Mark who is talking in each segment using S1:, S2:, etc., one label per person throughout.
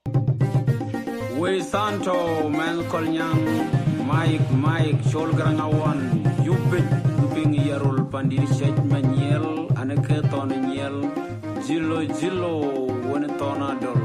S1: We Santo Man Kolnyang Mike Shol Grangawan Yuping Yarul Pandiri Shet Maniel Anaketon Niel Jilo Winetona Dol.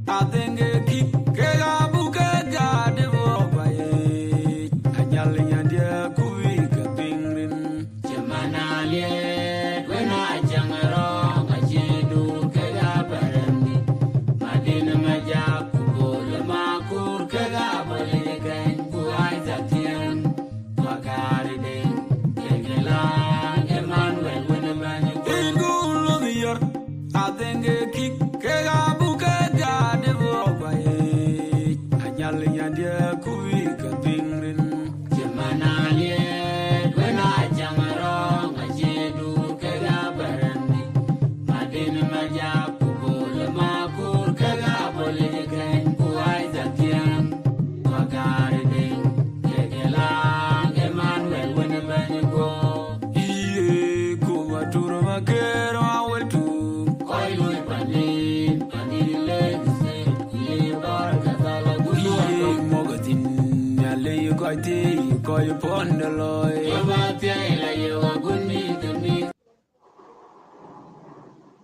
S1: I think a kick, Gabuka, Devo, Anyaling and ya Kuika Pingrin, Gemana, when I jang along, I do Kagaparandi, Madina Maja, Kubu, Makur, Kagaboli, Kuaita Tiang, Wagarade, Kegela, Emmanuel, whenever you go, I think a kick.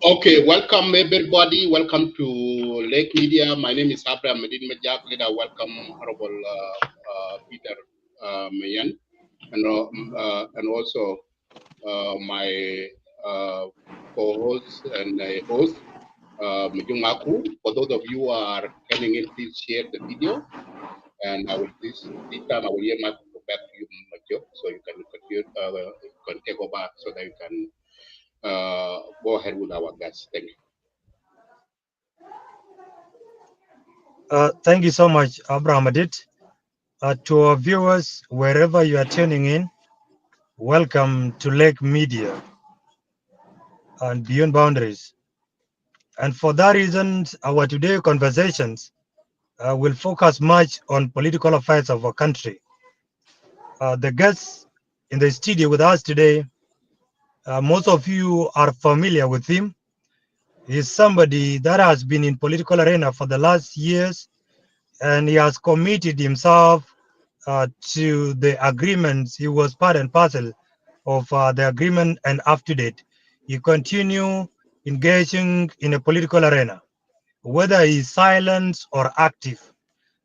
S2: Okay, welcome everybody. Welcome to Lake Media. My name is Abraham Medin Majak. Welcome Honorable Peter Mayan and also my co-host and host Mujungaku. For those of you who are coming in, please share the video. And I will this time I will hear my back to you, Majo, so you can continue, can take over so that you can go ahead with our guests. Thank you.
S3: Thank you so much, Abraham Adit. To our viewers, wherever you are tuning in, welcome to Lake Media and Beyond Boundaries. And for that reason, our today conversations will focus much on political affairs of our country. The guests in the studio with us today, most of you are familiar with him. He's somebody that has been in political arena for the last years, and he has committed himself to the agreements. He was part and parcel of the agreement, and up to date, he continue engaging in a political arena, whether he's silent or active.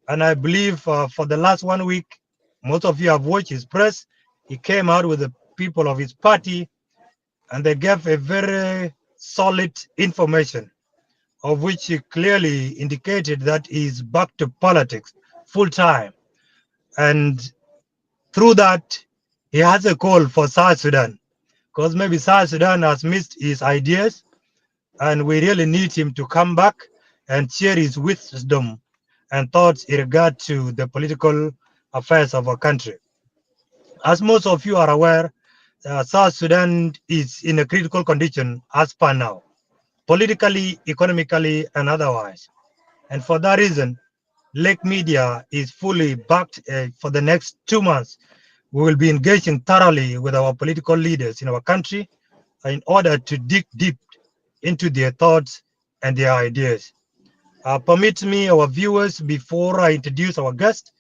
S3: And I believe for the last 1 week, most of you have watched his press. He came out with the people of his party, and they gave a very solid information, of which he clearly indicated that he's back to politics full time. And through that, he has a call for South Sudan, because maybe South Sudan has missed his ideas, and we really need him to come back and share his wisdom and thoughts in regard to the political affairs of our country. As most of you are aware, South Sudan is in a critical condition as per now, politically, economically, and otherwise. And for that reason, Lake Media is fully backed for the next 2 months. We will be engaging thoroughly with our political leaders in our country in order to dig deep into their thoughts and their ideas. Permit me, our viewers, before I introduce our guest,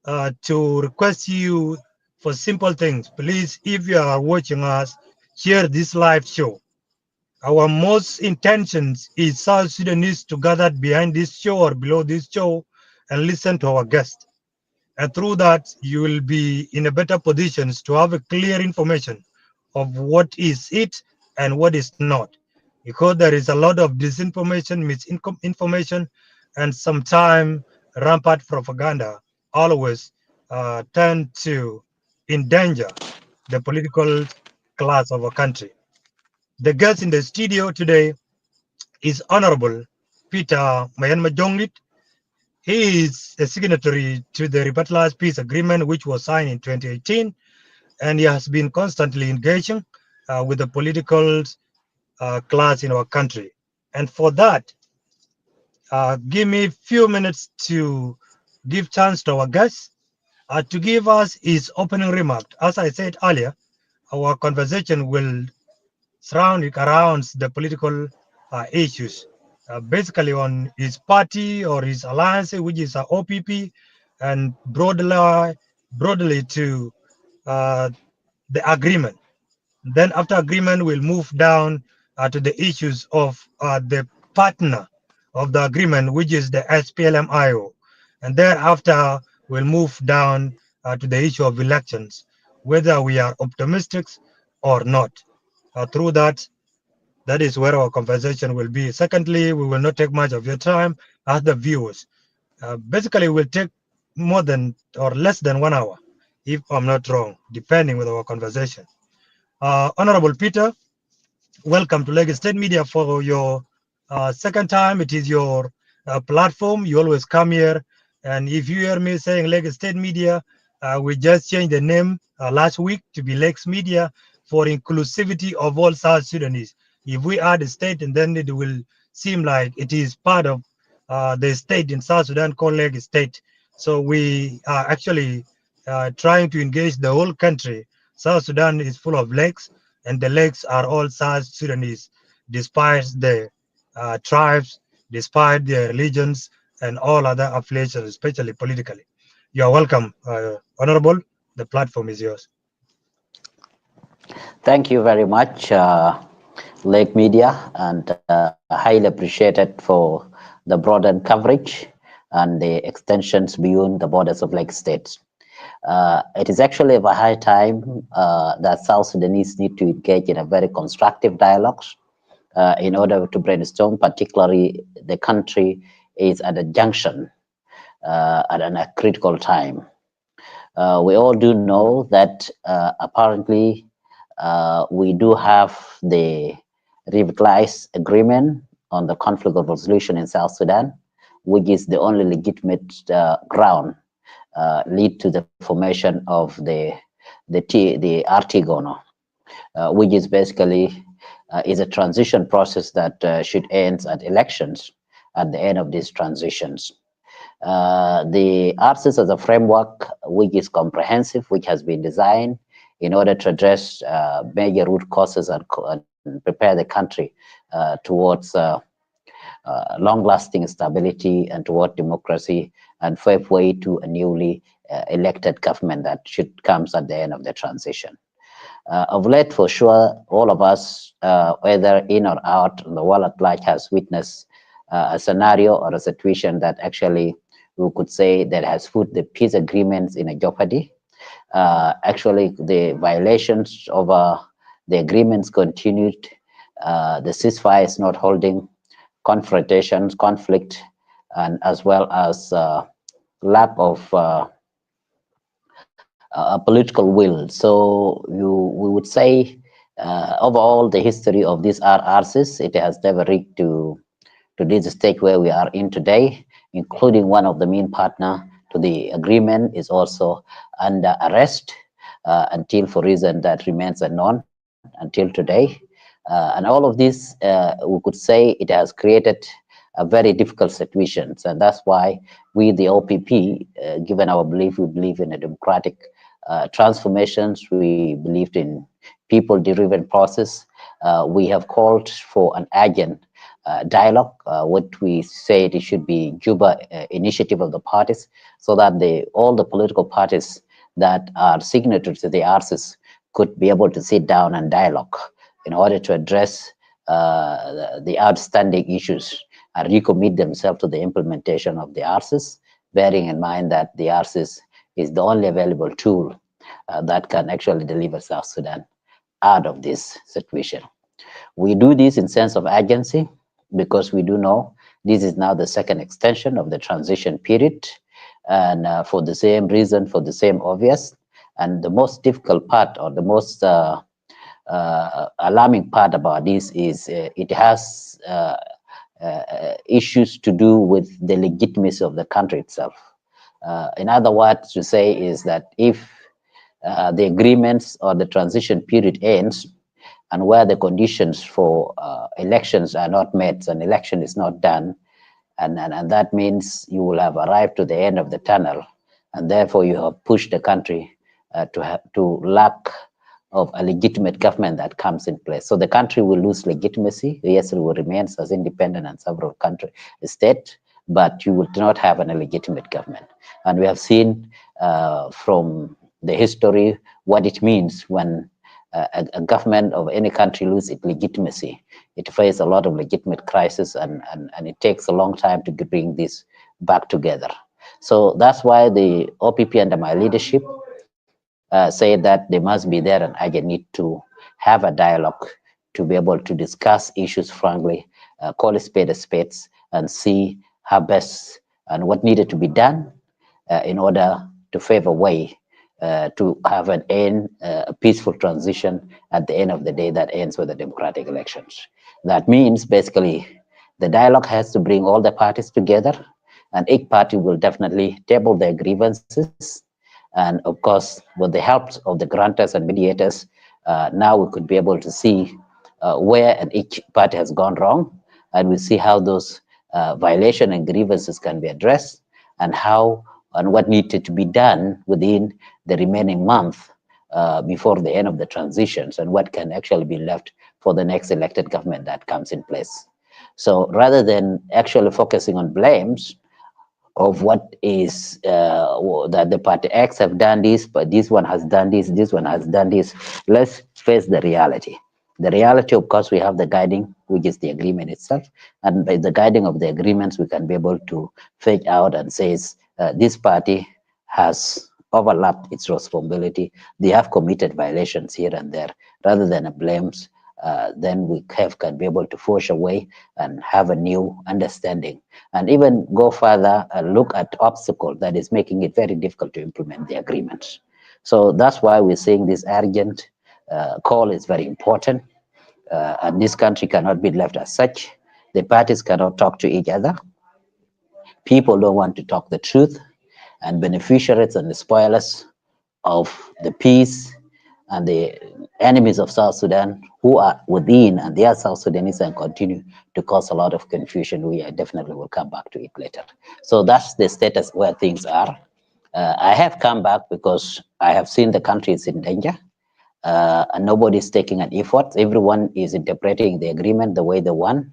S3: to request you for simple things. Please, if you are watching us, share this live show. Our most intentions is South Sudanese to gather behind this show or below this show and listen to our guest. And through that, you will be in a better position to have a clear information of what is it and what is not. Because there is a lot of disinformation, misinformation, and sometimes rampant propaganda always tend to endanger the political class of our country. The guest in the studio today is Honorable Peter Mayanma Jonglit. He is a signatory to the Revitalized Peace Agreement, which was signed in 2018, and he has been constantly engaging with the political class in our country. And for that, give me a few minutes to give chance to our guest to give us his opening remark. As I said earlier, our conversation will surround around the political issues, basically on his party or his alliance, which is OPP, and broadly to uh, the agreement. Then after agreement, we'll move down to the issues of the partner of the agreement, which is the SPLM-IO. And thereafter, we'll move down to the issue of elections, whether we are optimistic or not. Through that, that is where our conversation will be. Secondly, we will not take much of your time as the viewers. Basically, we'll take more than or less than 1 hour, if I'm not wrong, depending with our conversation. Honorable Peter, welcome to Lagos State Media for your second time. It is your platform. You always come here. And if you hear me saying Lagos State Media, we just changed the name last week to be Lex Media for inclusivity of all South Sudanese. If we add a state, and then it will seem like it is part of the state in South Sudan called Lagos State. So we are actually trying to engage the whole country. South Sudan is full of lakes, and the lakes are all South Sudanese, despite the tribes, despite their religions, and all other affiliations, especially politically. You are welcome, Honorable. The platform is yours.
S4: Thank you very much, Lake Media, and highly appreciated for the broadened coverage and the extensions beyond the borders of Lake States. It is actually of a high time that South Sudanese need to engage in a very constructive dialogue in order to brainstorm. Particularly, the country is at a junction at a critical time. We all do know that apparently we do have the revitalized agreement on the conflict of resolution in South Sudan, which is the only legitimate ground lead to the formation of the Artigono, which is basically is a transition process that should end at elections at the end of these transitions. The ARCIS as a framework, which is comprehensive, which has been designed in order to address major root causes and prepare the country towards long-lasting stability and toward democracy and pave way to a newly elected government that should come at the end of the transition. Of late, for sure, all of us, whether in or out, the world at large has witnessed a scenario or a situation that actually we could say that has put the peace agreements in a jeopardy. Actually, the violations of the agreements continued. The ceasefire is not holding, confrontations, conflict, and as well as lack of political will. So we would say overall the history of these RRCs, it has never reached to this stage where we are in today, including one of the main partner to the agreement is also under arrest until for reason that remains unknown until today. And all of this, we could say it has created a very difficult situations. And that's why we, the OPP, given our belief, we believe in a democratic transformations, we believed in people-driven process. We have called for an urgent dialogue, what we said it should be Juba initiative of the parties, so that all the political parties that are signatories to the ARCIS could be able to sit down and dialogue in order to address the outstanding issues and recommit themselves to the implementation of the ARCIS, bearing in mind that the ARCIS is the only available tool that can actually deliver South Sudan out of this situation. We do this in sense of urgency because we do know this is now the second extension of the transition period, and for the same reason, for the same obvious, And the most difficult part, or the most alarming part about this is it has issues to do with the legitimacy of the country itself. In other words, to say is that if the agreements or the transition period ends, and where the conditions for elections are not met, an election is not done, and that means you will have arrived to the end of the tunnel, and therefore you have pushed the country to lack of a legitimate government that comes in place. So the country will lose legitimacy. Yes, it will remain as independent and several country state, but you will not have an legitimate government. And we have seen from the history what it means when a government of any country loses its legitimacy. It faces a lot of legitimate crisis, and it takes a long time to bring this back together. So that's why the OPP under my leadership say that they must be there, and I need to have a dialogue to be able to discuss issues frankly, call a spade, and see how best and what needed to be done in order to favor way to have an end, a peaceful transition at the end of the day that ends with the democratic elections. That means basically the dialogue has to bring all the parties together, and each party will definitely table their grievances. And of course, with the help of the grantors and mediators, now we could be able to see where and each party has gone wrong, and we see how those violation and grievances can be addressed, and how and what needed to be done within the remaining month before the end of the transitions, and what can actually be left for the next elected government that comes in place. So rather than actually focusing on blames of what is that the party X have done this, but this one has done this one has done this, let's face the reality. The reality, of course, we have the guiding, which is the agreement itself. And by the guiding of the agreements, we can be able to fetch out and say this party has overlapped its responsibility. They have committed violations here and there. Rather than blames, then we can be able to forge away and have a new understanding, and even go further and look at obstacle that is making it very difficult to implement the agreements. So that's why we're saying this urgent call is very important, and this country cannot be left as such. The parties cannot talk to each other. People don't want to talk the truth, and beneficiaries and the spoilers of the peace and the enemies of South Sudan who are within and they are South Sudanese and continue to cause a lot of confusion. We definitely will come back to it later. So that's the status where things are. I have come back because I have seen the country is in danger, and nobody is taking an effort. Everyone is interpreting the agreement the way they want.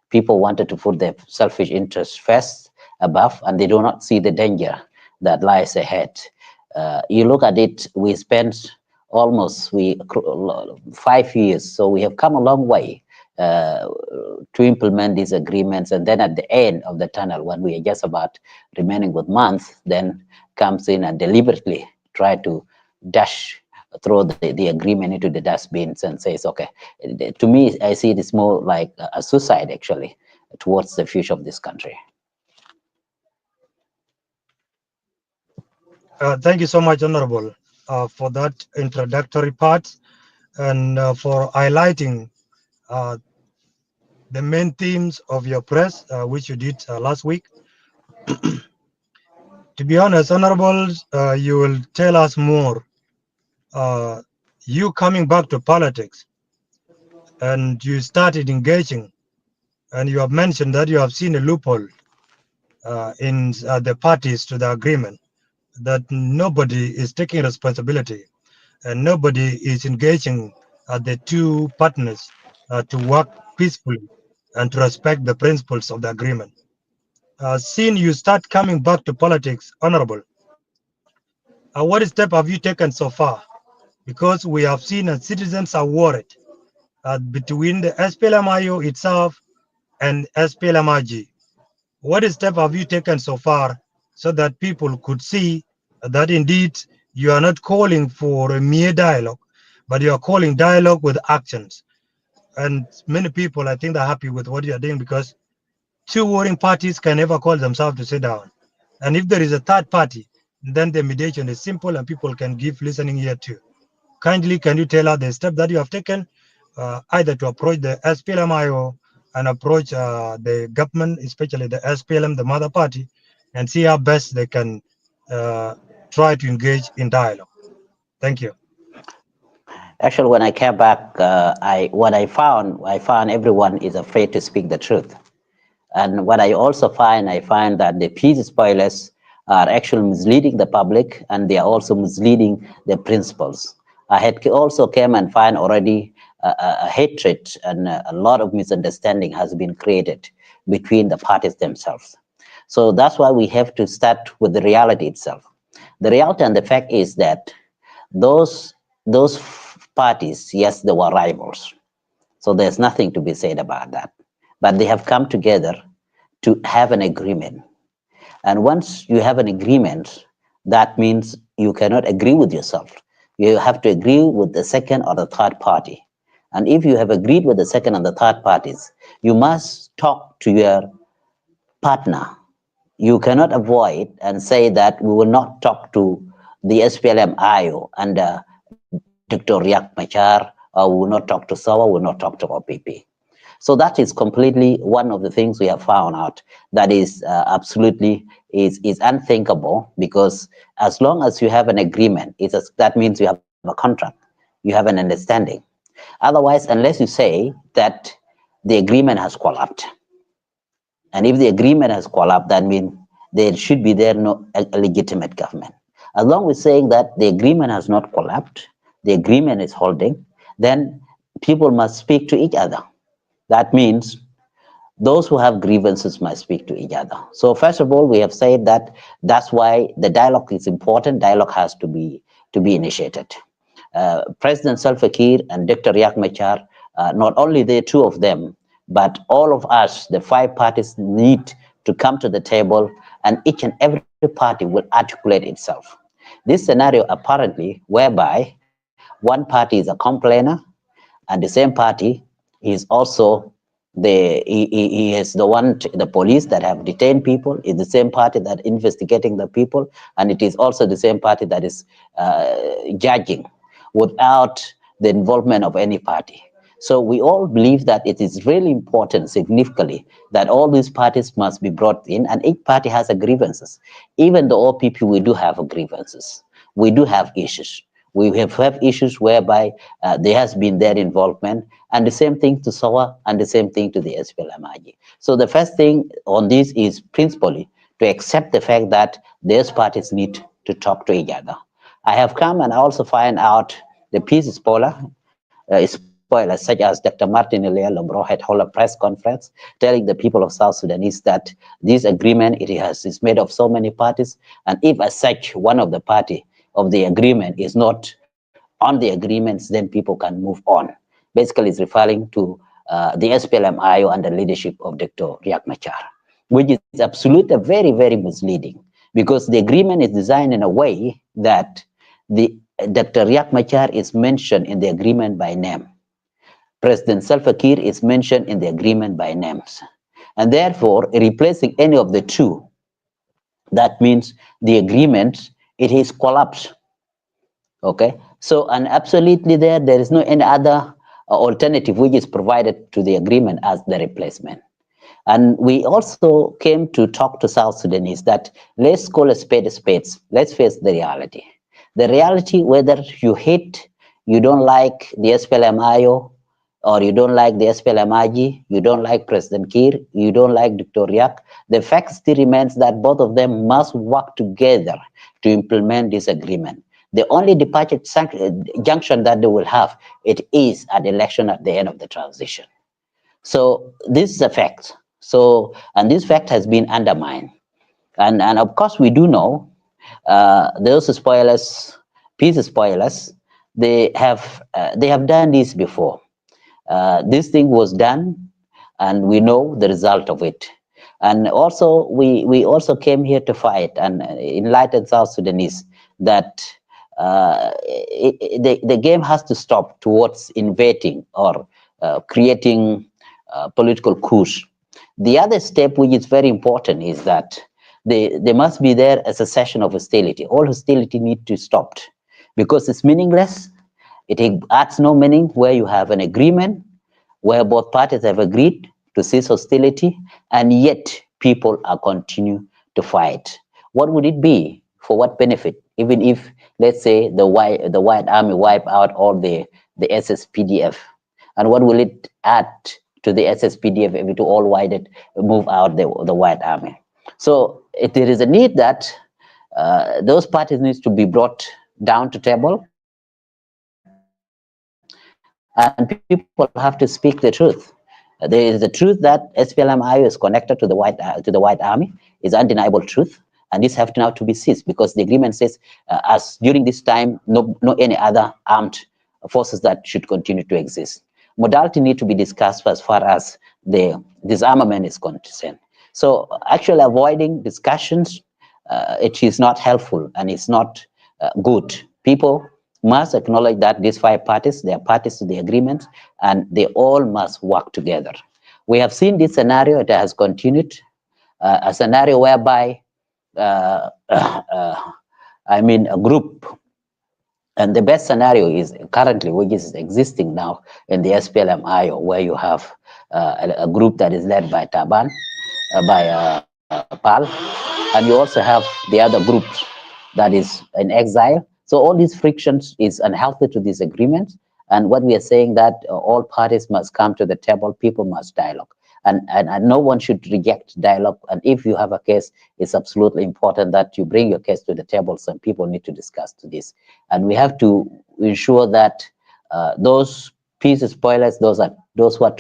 S4: People wanted to put their selfish interests first above, and they do not see the danger that lies ahead. You look at it, we spent almost 5 years, so we have come a long way to implement these agreements. And then at the end of the tunnel, when we are just about remaining with months, then comes in and deliberately try to throw the agreement into the dustbins and says, okay, to me, I see it is more like a suicide actually towards the future of this country.
S3: Thank you so much, Honorable, for that introductory part and for highlighting the main themes of your press, which you did last week. To be honest, Honorable, you will tell us more. You coming back to politics and you started engaging, and you have mentioned that you have seen a loophole in the parties to the agreement, that nobody is taking responsibility and nobody is engaging the two partners to work peacefully and to respect the principles of the agreement. Seeing you start coming back to politics, Honorable, what step have you taken so far? Because we have seen that citizens are worried between the SPLMIO itself and SPLMIG. What step have you taken so far so that people could see that indeed you are not calling for a mere dialogue, but you are calling dialogue with actions? And many people, I think, are happy with what you are doing, because two warring parties can never call themselves to sit down. And if there is a third party, then the mediation is simple and people can give listening ear too. Kindly, can you tell us the step that you have taken, either to approach the SPLMIO and approach the government, especially the SPLM, the mother party, and see how best they can try to engage in dialogue? Thank you.
S4: Actually, when I came back, I found everyone is afraid to speak the truth. And what I also find that the peace spoilers are actually misleading the public, and they are also misleading the principles. I had also came and find already a hatred and a lot of misunderstanding has been created between the parties themselves. So that's why we have to start with the reality itself. The reality and the fact is that those parties, yes, they were rivals. So there's nothing to be said about that. But they have come together to have an agreement. And once you have an agreement, that means you cannot agree with yourself. You have to agree with the second or the third party. And if you have agreed with the second and the third parties, you must talk to your partner. You cannot avoid and say that we will not talk to the SPLM-IO under Dr. Riek Machar, or we will not talk to SAWA, we will not talk to OPP. So that is completely one of the things we have found out that is absolutely is unthinkable, because as long as you have an agreement, that means you have a contract, you have an understanding. Otherwise, unless you say that the agreement has collapsed, and if the agreement has collapsed, that means there should be no legitimate government. As long as saying that the agreement has not collapsed, the agreement is holding, then people must speak to each other. That means those who have grievances must speak to each other. So first of all, we have said that that's why the dialogue is important. Dialogue has to be initiated. President Salva Kiir and Dr. Riek Machar, not only the two of them, but all of us, the five parties, need to come to the table, and each and every party will articulate itself. This scenario apparently whereby one party is a complainer and the same party is also he is the police that have detained people, is the same party that investigating the people, and it is also the same party that is judging without the involvement of any party. So we all believe that it is really important significantly that all these parties must be brought in, and each party has a grievances. Even the OPP, we do have grievances. We do have issues. We have issues whereby there has been their involvement, and the same thing to SAWA and the same thing to the SPLM-IG. So the first thing on this is principally to accept the fact that these parties need to talk to each other. I have come and also find out the peace spoilers such as Dr. Martin Elia Lombro had held a press conference telling the people of South Sudanese that this agreement is made of so many parties, and if as such one of the party of the agreement is not on the agreements, then people can move on. Basically, it's referring to the SPLM-IO under the leadership of Dr. Riek Machar, which is absolutely very, very misleading, because the agreement is designed in a way that Dr. Riek Machar is mentioned in the agreement by name. President Salva Kiir is mentioned in the agreement by names. And therefore, replacing any of the two, that means the agreement, it is collapsed. Okay, so and absolutely there is no any other alternative which is provided to the agreement as the replacement. And we also came to talk to South Sudanese that let's call a spade a spade. Let's face the reality. The reality, whether you hate, you don't like the SPLM-IO, or you don't like the SPLM-IG, you don't like President Kiir, you don't like Dr. Riek, the fact still remains that both of them must work together to implement this agreement. The only departure junction that they will have, it is an election at the end of the transition. So this is a fact. So, and this fact has been undermined. And of course we do know those spoilers, peace spoilers, they have done this before. This thing was done, and we know the result of it. And also we also came here to fight and enlighten South Sudanese that the game has to stop towards invading or creating political coups. The other step, which is very important, is that they must be there as a session of hostility. All hostility need to stop because it's meaningless. It adds no meaning where you have an agreement where both parties have agreed to cease hostility, and yet people are continue to fight. What would it be? For what benefit? Even if, let's say, the White Army wipe out all the SSPDF, and what will it add to the SSPDF if it all move out the White Army? So there is a need that those parties needs to be brought down to table, and people have to speak the truth. There is the truth that SPLM-IO is connected to the White Army, is undeniable truth, and this have to now to be seized because the agreement says, as during this time, no any other armed forces that should continue to exist. Modality need to be discussed as far as the disarmament is concerned. So actually avoiding discussions, it is not helpful and it's not good. People must acknowledge that these 5 parties, they are parties to the agreement, and they all must work together. We have seen this scenario, it has continued, a scenario whereby, I mean, a group, and the best scenario is currently, which is existing now in the SPLM-IO, where you have a group that is led by Taban, by PAL, and you also have the other group that is in exile. So all these frictions is unhealthy to this agreement. And what we are saying that all parties must come to the table, people must dialogue. And no one should reject dialogue. And if you have a case, it's absolutely important that you bring your case to the table. Some people need to discuss to this. And we have to ensure that those peace spoilers, those who are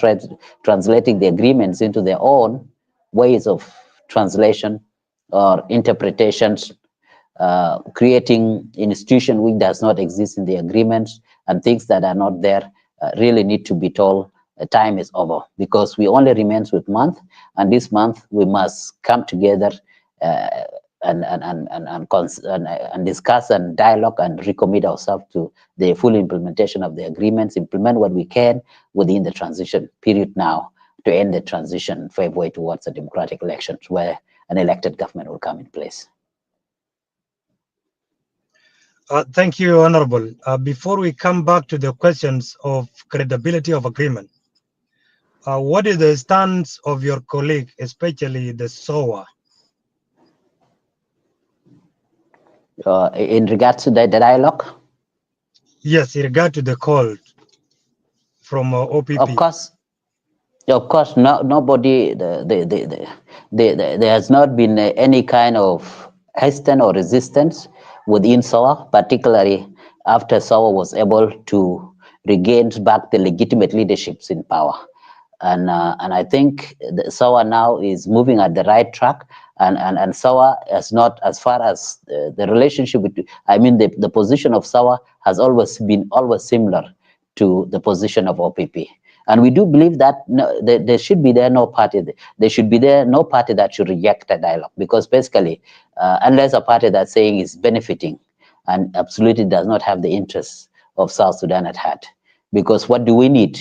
S4: translating the agreements into their own ways of translation or interpretations, creating institution which does not exist in the agreements and things that are not there, really need to be told time is over, because we only remains with month, and this month we must come together and discuss and dialogue and recommit ourselves to the full implementation of the agreements, implement what we can within the transition period now to end the transition favorably towards a democratic elections where an elected government will come in place.
S3: Thank you, Honorable. Before we come back to the questions of credibility of agreement, what is the stance of your colleague, especially the SOA?
S4: In regards to the dialogue?
S3: Yes, in regard to the call from OPP.
S4: Of course, nobody, there has not been any kind of hesitation or resistance within SOA, particularly after SOA was able to regain back the legitimate leaderships in power. And I think the SOA now is moving at the right track, and SOA is not, as far as the relationship with, I mean, the position of SOA has always been similar to the position of OPP. And we do believe that there should be no party that should reject the dialogue, because basically, unless a party that's saying is benefiting and absolutely does not have the interests of South Sudan at heart. Because what do we need?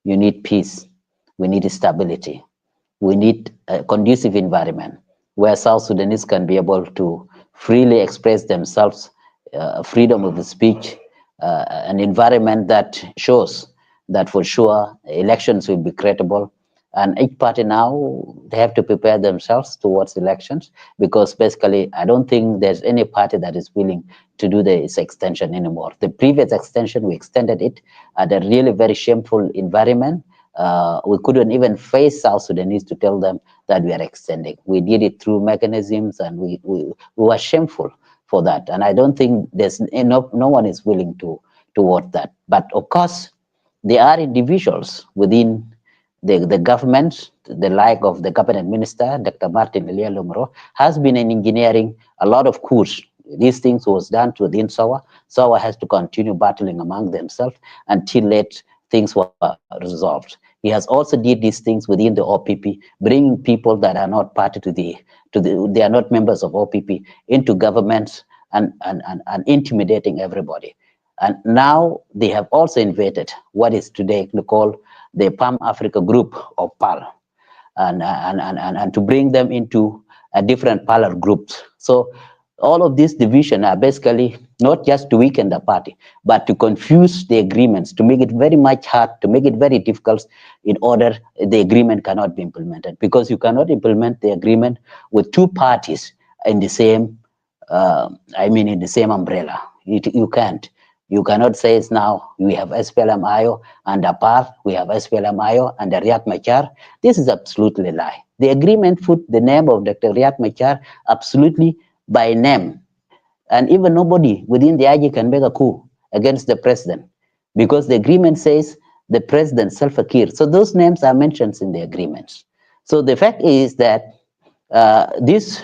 S4: You need peace. We need stability. We need a conducive environment where South Sudanese can be able to freely express themselves, freedom of speech, an environment that shows that for sure elections will be credible. And each party now, they have to prepare themselves towards elections, because basically, I don't think there's any party that is willing to do this extension anymore. The previous extension, we extended it at a really very shameful environment. We couldn't even face South Sudanese to tell them that we are extending. We did it through mechanisms, and we were shameful for that. And I don't think there's no one is willing toward that. But of course, there are individuals within the government, the like of the cabinet minister, Dr. Martin Elia Lomoro, has been in engineering a lot of coups. These things was done within SOA. SOA has to continue battling among themselves until things were resolved. He has also did these things within the OPP, bringing people that are not party they are not members of OPP into governments and intimidating everybody. And now they have also invaded what is today called the Pan Africa Group of PAL, and to bring them into different parallel groups. So all of these divisions are basically not just to weaken the party, but to confuse the agreements, to make it very much hard, to make it very difficult in order the agreement cannot be implemented. Because you cannot implement the agreement with two parties in the same, in the same umbrella. You can't. You cannot say it's now we have SPLM-IO and APAR, we have SPLM-IO and Riek Machar. This is absolutely a lie. The agreement put the name of Dr. Riek Machar absolutely by name. And even nobody within the IG can make a coup against the president because the agreement says the president Salva Kiir. So those names are mentioned in the agreements. So the fact is that this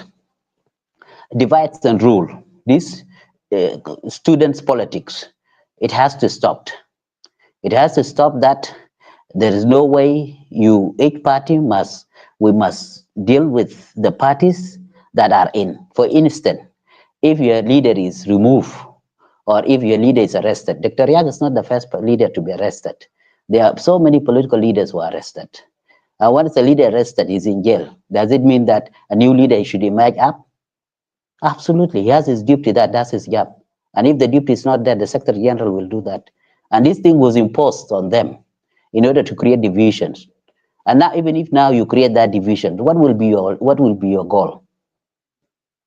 S4: divides and rule, this students' politics, it has to stop. It has to stop that there is no way each party we must deal with the parties that are in. For instance, if your leader is removed or if your leader is arrested, Dr. Riek is not the first leader to be arrested. There are so many political leaders who are arrested. Once a leader arrested, he's in jail. Does it mean that a new leader should emerge up? Absolutely, he has his duty, that's his job. And if the duty is not there, the Secretary General will do that. And this thing was imposed on them in order to create divisions. And now, even if now you create that division, what will be your goal?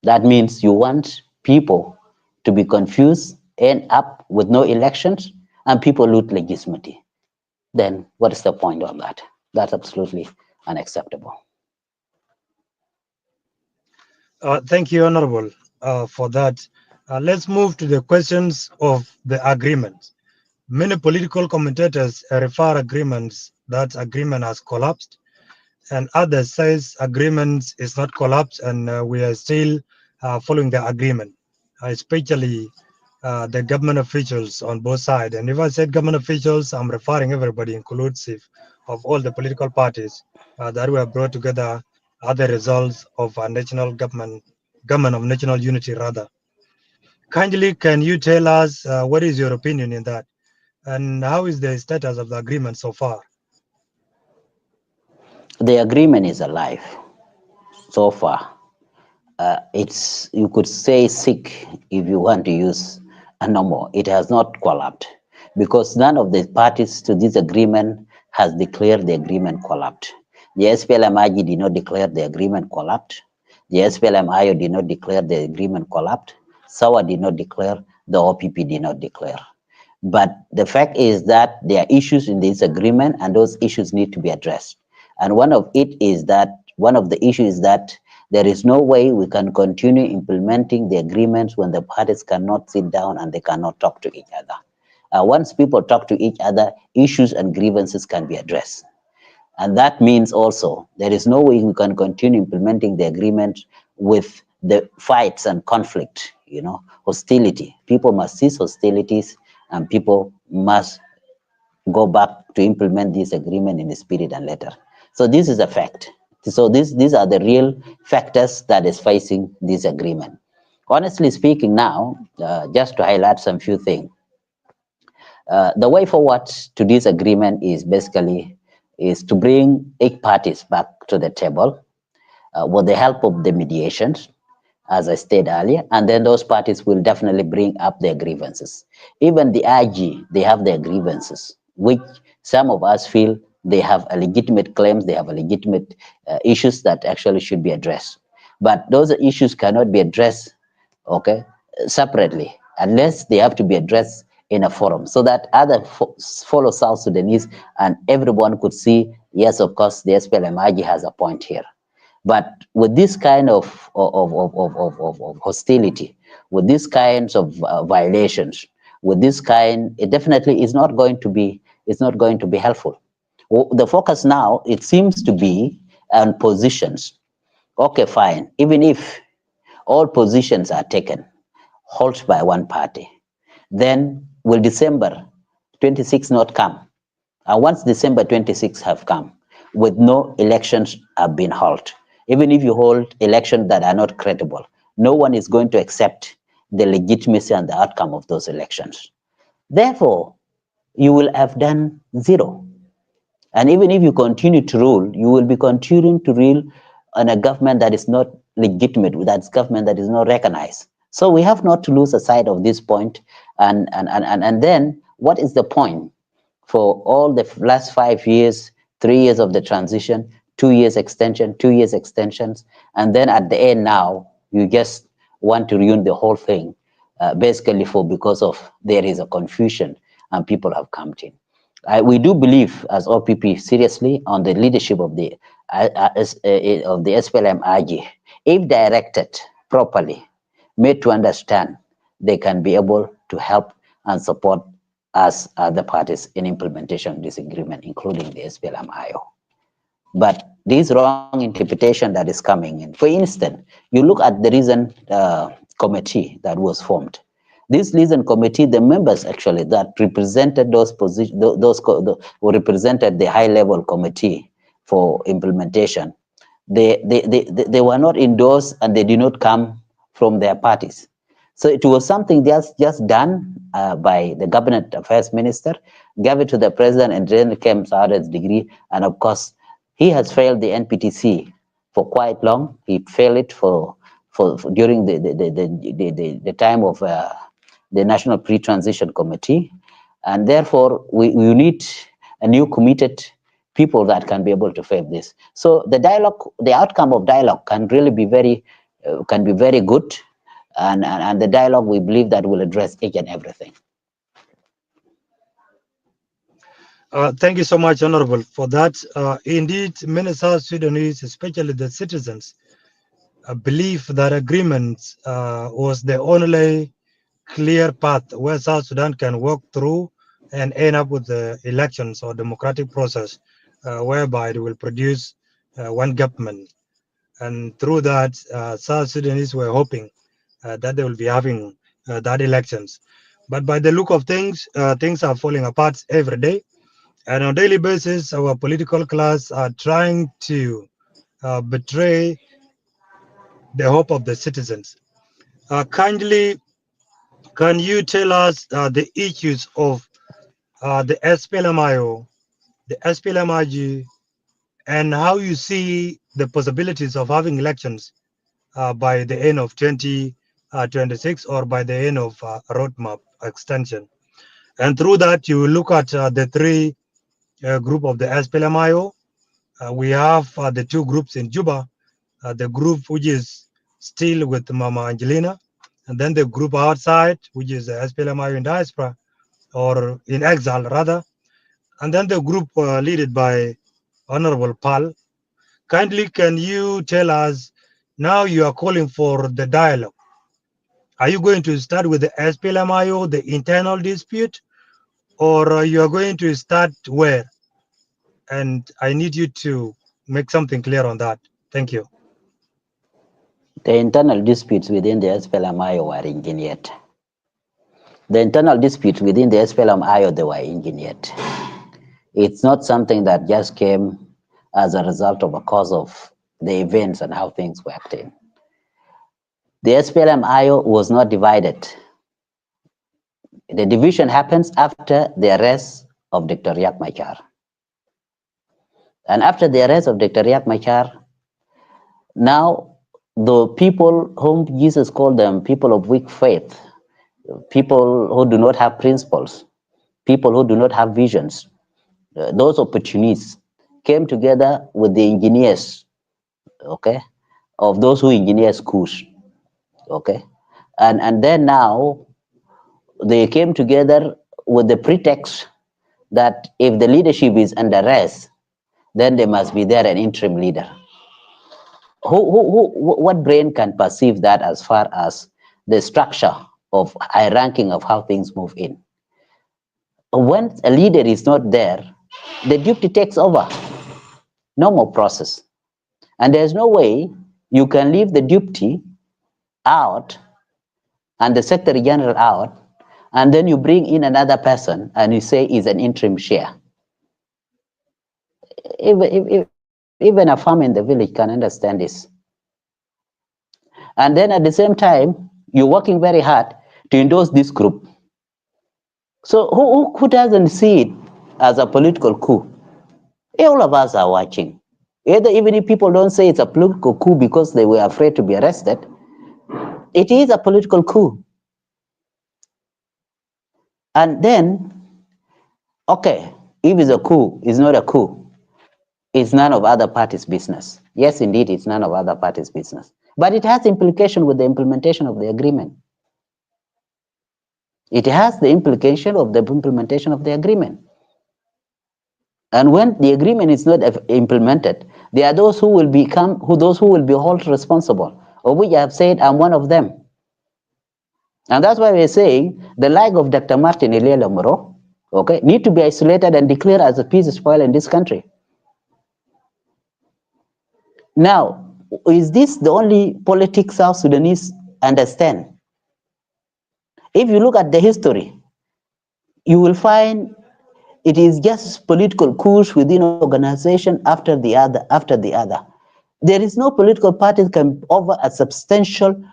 S4: That means you want people to be confused, end up with no elections, and people lose legitimacy. Then what is the point of that? That's absolutely unacceptable.
S3: Thank you, Honorable, for that. Let's move to the questions of the agreement. Many political commentators refer agreements that agreement has collapsed, and others says agreement is not collapsed and we are still following the agreement, especially the government officials on both sides. And if I said government officials, I'm referring everybody inclusive of all the political parties that were brought together are the results of a national government of national unity rather. Kindly, can you tell us what is your opinion in that? And how is the status of the agreement so far?
S4: The agreement is alive so far. It's, you could say, sick if you want to use a number. It has not collapsed because none of the parties to this agreement has declared the agreement collapsed. The SPLM-IG did not declare the agreement collapsed. The SPLM-IO did not declare the agreement collapsed. SAWA did not declare, the OPP did not declare. But the fact is that there are issues in this agreement and those issues need to be addressed. And one of the issues is that there is no way we can continue implementing the agreements when the parties cannot sit down and they cannot talk to each other. Once people talk to each other, issues and grievances can be addressed. And that means also there is no way we can continue implementing the agreement with the fights and conflict, hostility. People must cease hostilities and people must go back to implement this agreement in the spirit and letter. So this is a fact. So these are the real factors that is facing this agreement. Honestly speaking now, just to highlight some few things, the way forward to this agreement is basically to bring 8 parties back to the table with the help of the mediations, as I stated earlier, and then those parties will definitely bring up their grievances. Even the IG, they have their grievances, which some of us feel they have a legitimate claims, they have a legitimate issues that actually should be addressed. But those issues cannot be addressed, separately, unless they have to be addressed in a forum, so that other follow South Sudanese and everyone could see, yes, of course, the SPLM-IG has a point here. But with this kind of hostility, with these kinds of violations, with this kind, it definitely is not going to be. It's not going to be helpful. The focus now, it seems to be on positions. Okay, fine. Even if all positions are taken, held by one party, then will December 26 not come? And once December 26 have come, with no elections have been held, even if you hold elections that are not credible, no one is going to accept the legitimacy and the outcome of those elections. Therefore, you will have done zero. And even if you continue to rule, you will be continuing to rule on a government that is not legitimate, that's government that is not recognized. So we have not to lose sight of this point. And then what is the point for all the last 5 years, 3 years of the transition, 2 years extension, 2 years extensions, and then at the end now, you just want to ruin the whole thing, basically because of there is a confusion and people have come in. We do believe as OPP seriously on the leadership of the SPLM-IG. If directed properly, made to understand, they can be able to help and support us other parties in implementation of this agreement, including the SPLM-IO. But this wrong interpretation that is coming in, for instance, you look at the recent committee that was formed. This recent committee, the members actually that represented those positions, who represented the high-level committee for implementation, they were not endorsed and they did not come from their parties. So it was something just done by the Cabinet Affairs Minister, gave it to the President, and then came out as degree. And of course, he has failed the NPTC for quite long. He failed it for during the time of the National Pre-Transition Committee, and therefore we need a new committed people that can be able to face this. So the dialogue, the outcome of dialogue can really be very good, and the dialogue we believe that will address each and everything.
S3: Thank you so much, Honorable, for that. Indeed, many South Sudanese, especially the citizens, believe that agreement was the only clear path where South Sudan can walk through and end up with the elections or democratic process, whereby it will produce one government. And through that, South Sudanese were hoping that they will be having that elections. But by the look of things, things are falling apart every day. And on a daily basis, our political class are trying to betray the hope of the citizens. Kindly, can you tell us the issues of the SPLMIO, the SPLMIG, and how you see the possibilities of having elections by the end of 2026 or by the end of roadmap extension? And through that, you will look at the three group of the SPLMIO. We have the two groups in Juba, the group which is still with Mama Angelina, and then the group outside, which is the SPLMIO in diaspora, or in exile rather, and then the group led by Honorable Pal. Kindly, can you tell us, now you are calling for the dialogue. Are you going to start with the SPLMIO, the internal dispute, or you are going to start where? And I need you to make something clear on that. Thank you.
S4: The internal disputes within the SPLM-IO were engineered. The internal disputes within the SPLM-IO, they were engineered. It's not something that just came as a result of a cause of the events and how things worked in. The SPLM-IO was not divided. The division happens after the arrest of Dr. Riek Machar. And after the arrest of Dr. Riek Machar, now the people whom Jesus called them people of weak faith, people who do not have principles, people who do not have visions, those opportunists came together with the engineers, okay, of those who engineer coups, okay, and then now they came together with the pretext that if the leadership is under arrest, then there must be there an interim leader. What brain can perceive that as far as the structure of high ranking of how things move in? When a leader is not there, the duty takes over. No more process. And there's no way you can leave the duty out and the Secretary General out, and then you bring in another person and you say is an interim chair. Even a farm in the village can understand this. And then at the same time, you're working very hard to endorse this group. So who doesn't see it as a political coup? All of us are watching. Even if people don't say it's a political coup because they were afraid to be arrested, it is a political coup. And then, okay, if it's a coup, it's not a coup. It's none of other parties' business. Yes, indeed, it's none of other parties' business. But it has implication with the implementation of the agreement. It has the implication of the implementation of the agreement. And when the agreement is not implemented, there are those who will be held responsible, of which I have said I'm one of them. And that's why we're saying the like of Dr. Martin Eliel Moro, okay, need to be isolated and declared as a peace spoil in this country. Now, is this the only politics South Sudanese understand? If you look at the history, you will find it is just political coups within organization after the other. There is no political party that can offer a substantial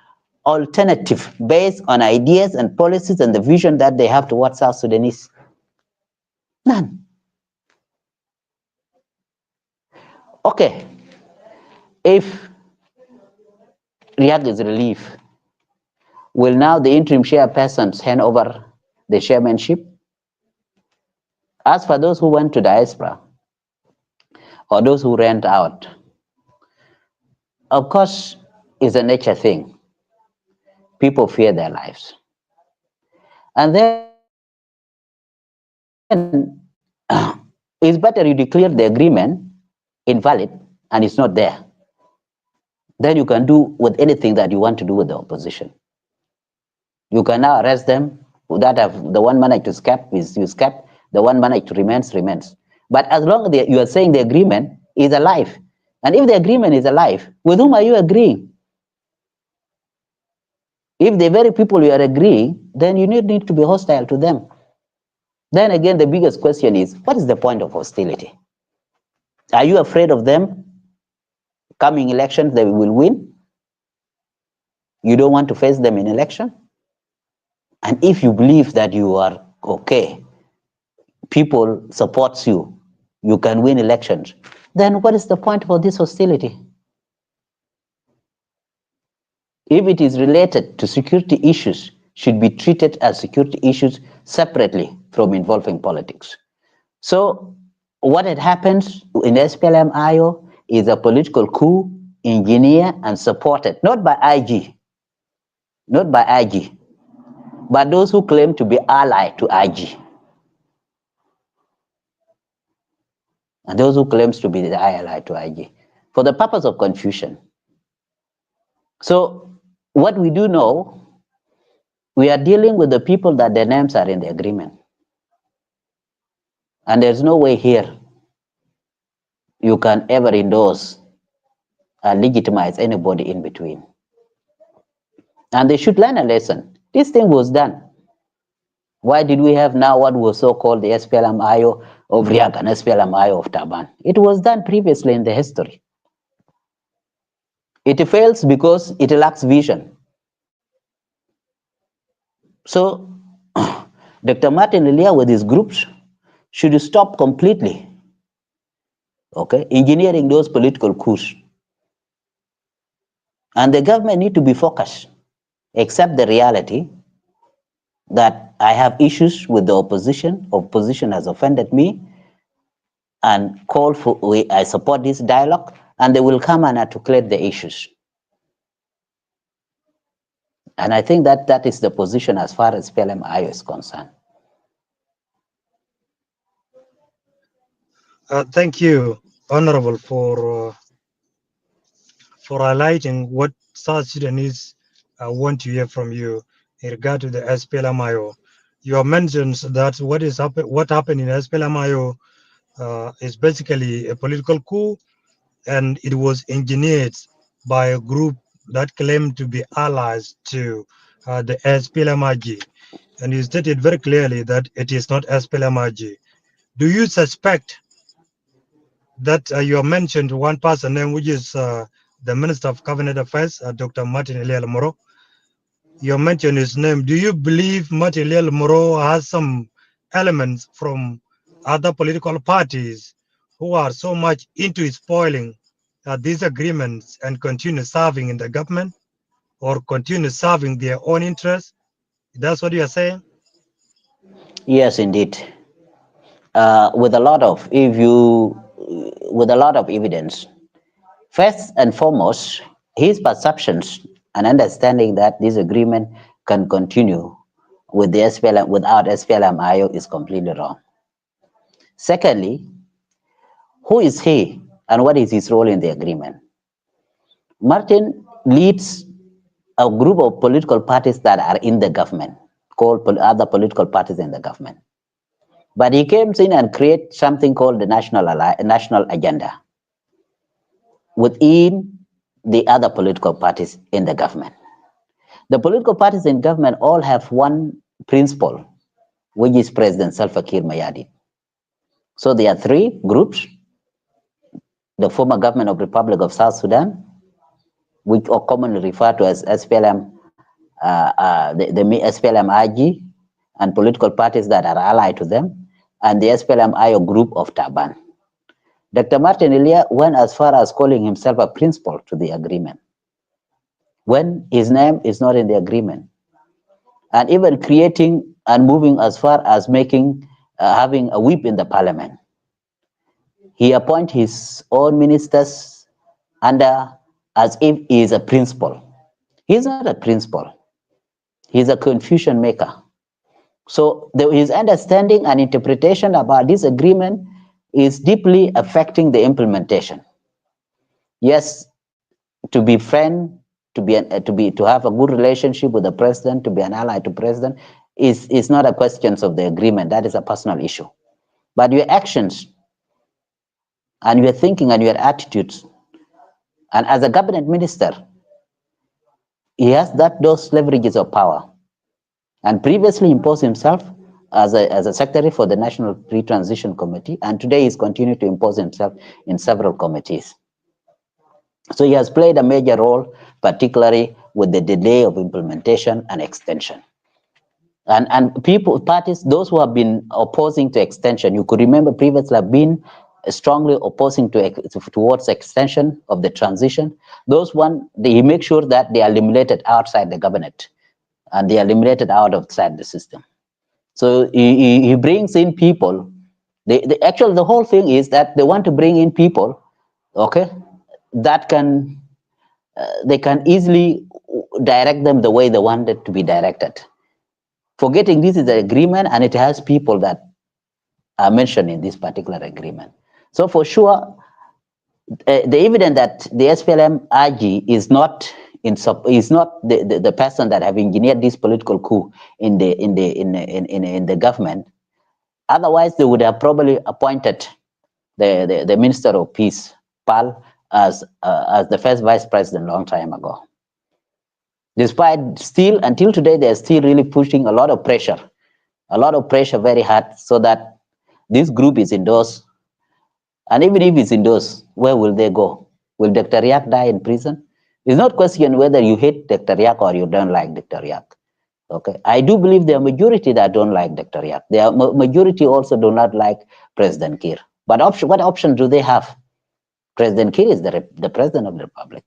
S4: alternative based on ideas and policies and the vision that they have towards South Sudanese. None. Okay, if Riek is relieved, will now the interim chairpersons hand over the chairmanship? As for those who went to diaspora or those who rent out, of course, it's a nature thing. People fear their lives. And then it's better you declare the agreement invalid and it's not there. Then you can do with anything that you want to do with the opposition. You can now arrest them. That have the one managed to escape is escape. The one managed to remains. But as long as you are saying the agreement is alive, and if the agreement is alive, with whom are you agreeing? If the very people you are agreeing, then you need to be hostile to them. Then again, the biggest question is, what is the point of hostility? Are you afraid of them? Coming elections, they will win? You don't want to face them in election? And if you believe that you are okay, people supports you, you can win elections, then what is the point for this hostility? If it is related to security issues, should be treated as security issues separately from involving politics. So what had happened in SPLM-IO is a political coup engineered and supported, not by IG, but those who claim to be allied to IG. And those who claims to be the ally to IG, for the purpose of confusion. So what we do know, we are dealing with the people that their names are in the agreement. And there's no way here you can ever endorse and legitimize anybody in between. And they should learn a lesson. This thing was done. Why did we have now what was so-called the SPLM-IO of Riek and SPLM-IO of Taban? It was done previously in the history. It fails because it lacks vision. So Dr. Martin Eliel with his groups should stop completely, okay, engineering those political coups. And the government need to be focused, accept the reality that I have issues with the opposition has offended me, and call for, I support this dialogue, and they will come and articulate the issues. And I think that is the position as far as PLM-IO is concerned.
S3: Thank you, Honorable, for highlighting what South Sudanese want to hear from you in regard to the SPLM-IO. You have mentioned that what happened in SPLM-IO is basically a political coup, and it was engineered by a group that claimed to be allies to the SPLM-IG. And you stated very clearly that it is not SPLM-IG. Do you suspect that you have mentioned one person name, which is the Minister of Cabinet Affairs, Dr. Martin Eliel Moro? You mentioned his name. Do you believe Martin Eliel Moro has some elements from other political parties who are so much into spoiling these agreements and continue serving in the government or continue serving their own interests? That's what you are saying?
S4: Yes, indeed. With a lot of, with a lot of evidence. First and foremost, his perceptions and understanding that this agreement can continue with the SPLM without SPLM-IO is completely wrong. Secondly, who is he and what is his role in the agreement? Martin leads a group of political parties that are in the government, called other political parties in the government. But he comes in and creates something called the national agenda within the other political parties in the government. The political parties in government all have one principle, which is President Salva Kiir Mayardit. So there are three groups: the former government of the Republic of South Sudan, which are commonly referred to as SPLM, the SPLM-IG, and political parties that are allied to them, and the SPLM-IO group of Taban. Dr. Martin Elia went as far as calling himself a principal to the agreement, when his name is not in the agreement, and even creating and moving as far as making, having a whip in the parliament. He appoints his own ministers under as if he is a principal. He's not a principal. He's a confusion maker. So his understanding and interpretation about this agreement is deeply affecting the implementation. Yes, to be friend, to have a good relationship with the president, to be an ally to president, is not a question of the agreement. That is a personal issue. But your actions and your thinking and your attitudes, and as a cabinet minister, he has those leverages of power, and previously imposed himself as a secretary for the National Pre-Transition Committee, and today he's continued to impose himself in several committees. So he has played a major role, particularly with the delay of implementation and extension. And people, parties, those who have been opposing to extension, you could remember previously have been strongly opposing towards extension of the transition. Those he makes sure that they are eliminated outside the cabinet, and they are eliminated outside the system. So he brings in people. Actually, the whole thing is that they want to bring in people, okay, that can they can easily direct them the way they want it to be directed. Forgetting this is an agreement, and it has people that are mentioned in this particular agreement. So for sure, the evidence that the SPLM-IG is not the person that have engineered this political coup in the government. Otherwise, they would have probably appointed the Minister of Peace, Pal, as the first vice president a long time ago. Despite still, until today, they're still really pushing a lot of pressure very hard, so that this group is endorsed. And even if it's endorsed, where will they go? Will Dr. Riak die in prison? It's not question whether you hate Dr. Riak or you don't like Dr. Riak. Okay, I do believe there are majority that don't like Dr. Riak. There are majority also do not like President Kiir. But what option do they have? President Kiir is the president of the republic.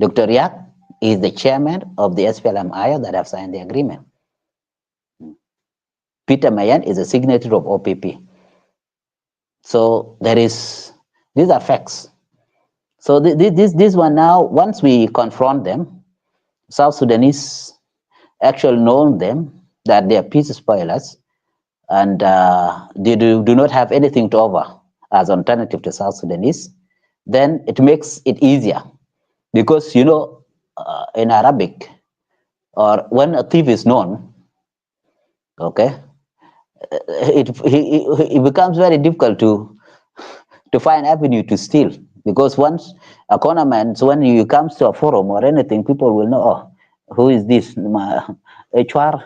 S4: Dr. Riak is the chairman of the SPLM-IO that have signed the agreement. Peter Mayan is a signatory of OPP. So these are facts. So this one now, once we confront them, South Sudanese actually know them, that they are peace spoilers, and they do not have anything to offer as alternative to South Sudanese, then it makes it easier. Because, you know, in Arabic, or when a thief is known, okay, it becomes very difficult to find avenue to steal, because once a cornerman, so when you comes to a forum or anything, people will know, oh, who is this? HR.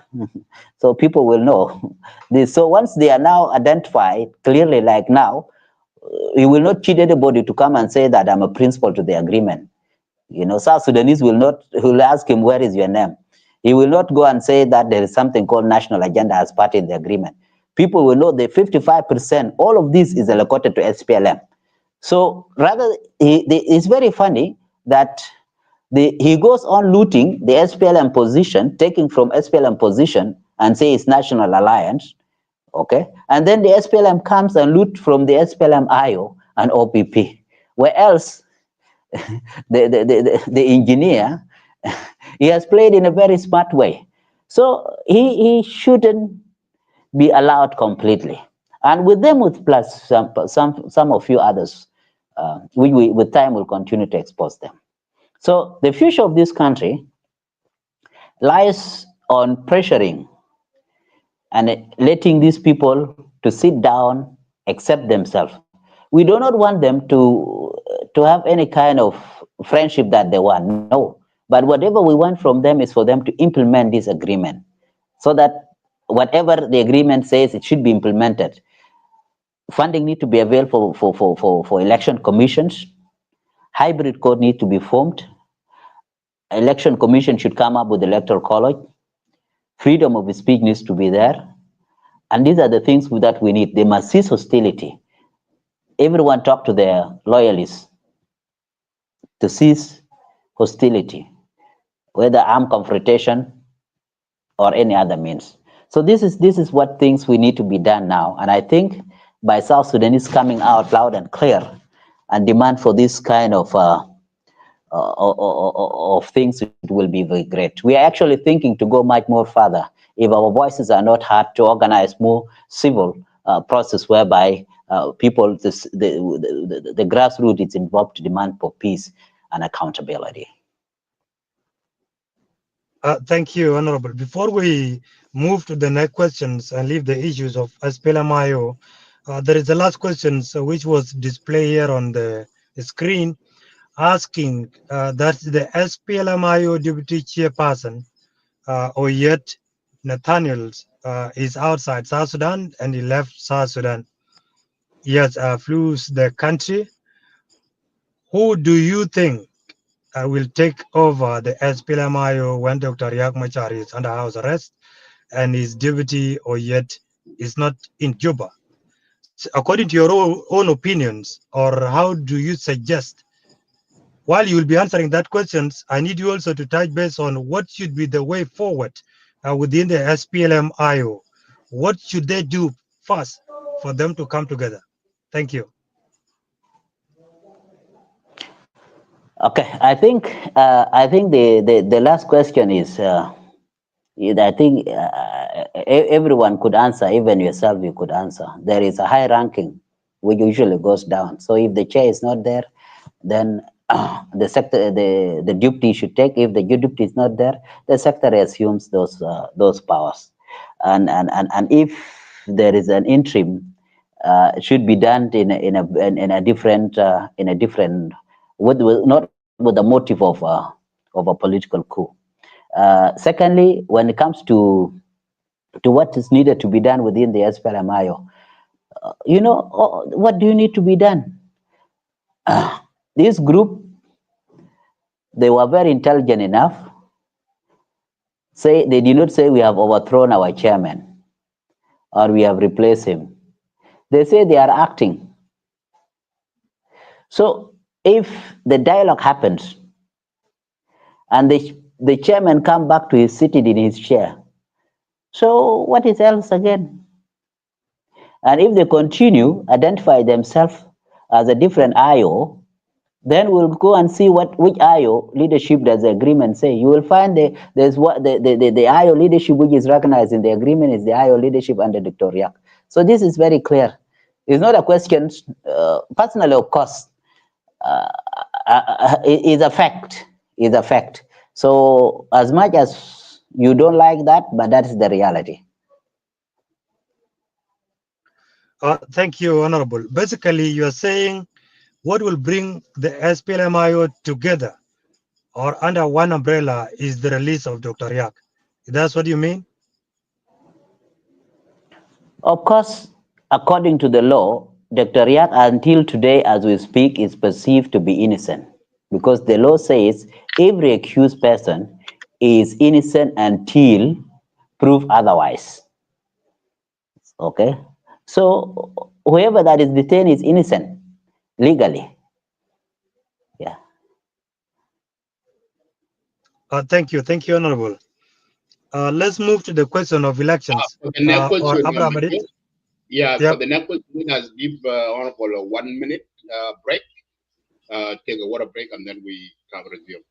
S4: So people will know this. So once they are now identified clearly, like now, you will not cheat anybody to come and say that I'm a principal to the agreement. You know, South Sudanese will ask him, where is your name? He will not go and say that there is something called national agenda as part in the agreement. People will know that 55%, all of this is allocated to SPLM. So rather, it's very funny that he goes on looting the SPLM position, taking from SPLM position and say it's National Alliance, okay? And then the SPLM comes and loot from the SPLM IO and OPP. Where else the engineer, he has played in a very smart way. So he shouldn't be allowed completely. And with them, with plus some of few others, we with time will continue to expose them. So the future of this country lies on pressuring and letting these people to sit down, accept themselves. We do not want them to have any kind of friendship that they want. No, but whatever we want from them is for them to implement this agreement, so that whatever the agreement says, it should be implemented. Funding need to be available for election commissions. Hybrid code need to be formed. Election commission should come up with electoral college. Freedom of speech needs to be there. And these are the things that we need. They must cease hostility. Everyone talk to their loyalists to cease hostility, whether armed confrontation or any other means. So this is what things we need to be done now. And I think by South Sudanese coming out loud and clear and demand for this kind of things, it will be very great. We are actually thinking to go much more further if our voices are not heard, to organize more civil process whereby people, the grassroots is involved to demand for peace and accountability.
S3: Thank you, Honorable. Before we move to the next questions and leave the issues of SPLMIO, there is the last question, which was displayed here on the screen, asking that the SPLMIO Deputy Chairperson, Oyet Nathaniel, is outside South Sudan and he left South Sudan. He has flew the country. Who do you think will take over the SPLMIO when Dr. Riek Machar is under house arrest and his deputy Oyet is not in Juba? So according to your own opinions, or how do you suggest? While you will be answering that questions, I need you also to touch base on what should be the way forward within the SPLM-IO. What should they do first for them to come together? Thank you.
S4: Okay, I think the last question is I think everyone could answer, even yourself you could answer. There is a high ranking which usually goes down. So if the chair is not there, then the deputy should take. If the deputy is not there, the secretary assumes those powers. And if there is an interim, it should be done in a different not with the motive of a political coup. Secondly, when it comes to what is needed to be done within the SPLMIO, what do you need to be done? This group, they were very intelligent enough. They did not say we have overthrown our chairman or we have replaced him. They say they are acting. So if the dialogue happens and the chairman come back to his seated in his chair, so what is else again? And if they continue identify themselves as a different IO, then we'll go and see which IO leadership does the agreement say. You will find there's what the IO leadership which is recognized in the agreement is the IO leadership under Dr. Riek. So this is very clear. It's not a question. Personally, of course, is a fact. Is a fact. So as much as you don't like that, but that is the reality.
S3: Thank you, Honorable. Basically, you are saying what will bring the SPLMIO together or under one umbrella is the release of Dr. Riek. That's what you mean?
S4: Of course, according to the law, Dr. Riek, until today, as we speak, is perceived to be innocent because the law says every accused person is innocent until proved otherwise. Okay? So whoever that is detained is innocent. legally. Yeah.
S3: Thank you, Honorable. Let's move to the question of elections.
S2: For the next
S3: Or
S2: question,
S3: Abraham Adit.
S2: yeah, for
S3: Yep.
S2: the next question, let us give Honorable a 1 minute break, take a water break, and then we can resume.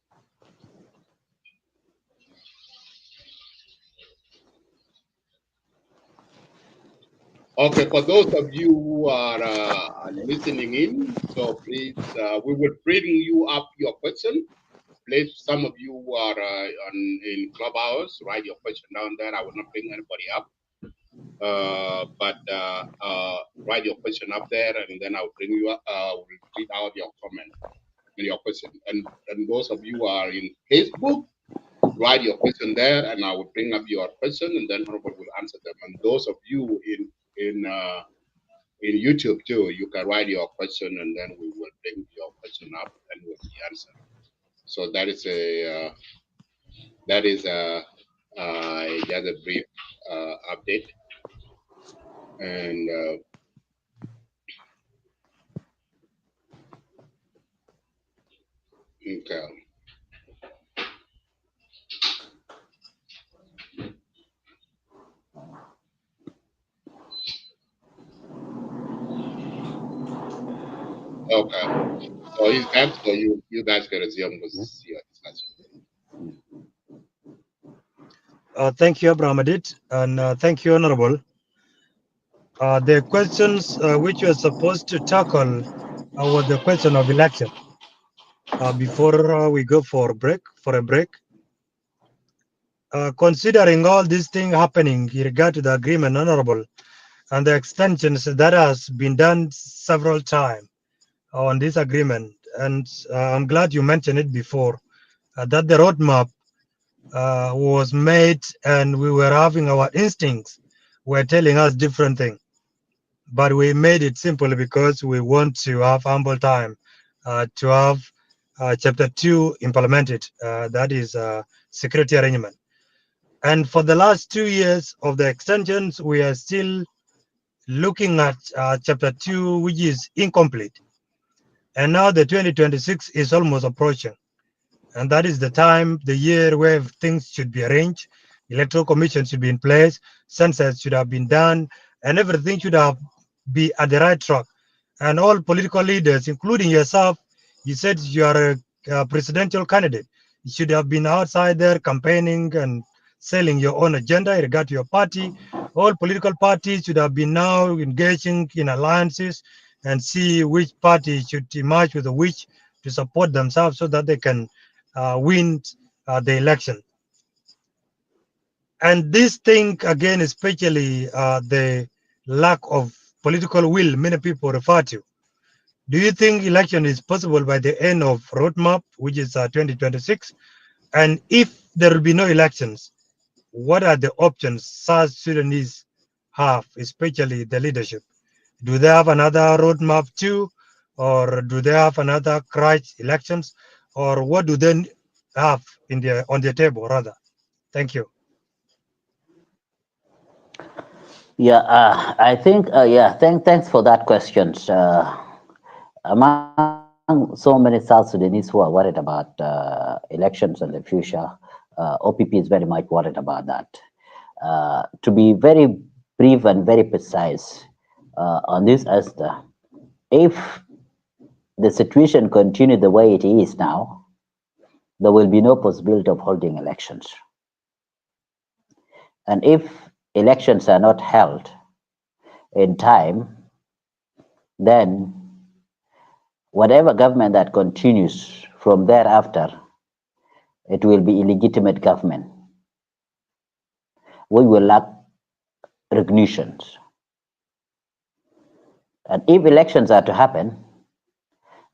S2: Okay, for those of you who are listening in, so please, we will bring you up your question. Please, some of you who are in Clubhouse, write your question down there. I will not bring anybody up. But write your question up there, and then I'll bring you up. We'll read out your comment and your question. And those of you who are in Facebook, write your question there, and I will bring up your question, and then Robert will answer them. And those of you in YouTube too, you can write your question, and then we will bring your question up and will be answered. So that is just a brief update. And okay. Okay. So he's back, so you guys can resume with your discussion.
S3: Thank you, Abraham Adit, and thank you, Honorable. The questions which you are supposed to tackle was the question of election. Before we go for a break, considering all these things happening in regard to the agreement, Honorable, and the extensions that has been done several times on this agreement, and I'm glad you mentioned it before, that the roadmap was made, and we were having our instincts were telling us different things. But we made it simple because we want to have ample time to have Chapter 2 implemented, that is security arrangement. And for the last 2 years of the extensions, we are still looking at Chapter 2, which is incomplete. And now the 2026 is almost approaching. And that is the time, the year where things should be arranged. Electoral commission should be in place, census should have been done, and everything should have be at the right track. And all political leaders, including yourself, you said you are a presidential candidate. You should have been outside there campaigning and selling your own agenda in regard to your party. All political parties should have been now engaging in alliances and see which party should emerge with which to support themselves so that they can win the election. And this thing, again, especially the lack of political will many people refer to. Do you think election is possible by the end of roadmap, which is 2026? And if there will be no elections, what are the options South Sudanese have, especially the leadership? Do they have another roadmap too? Or do they have another crutch elections? Or what do they have on their table, rather? Thank you.
S4: Yeah, I think, thanks for that question. Among so many South Sudanese who are worried about elections and the future, OPP is very much worried about that. To be very brief and very precise on this, Esther, if the situation continues the way it is now, there will be no possibility of holding elections. And if elections are not held in time, then whatever government that continues from thereafter, it will be illegitimate government. We will lack recognitions. And if elections are to happen,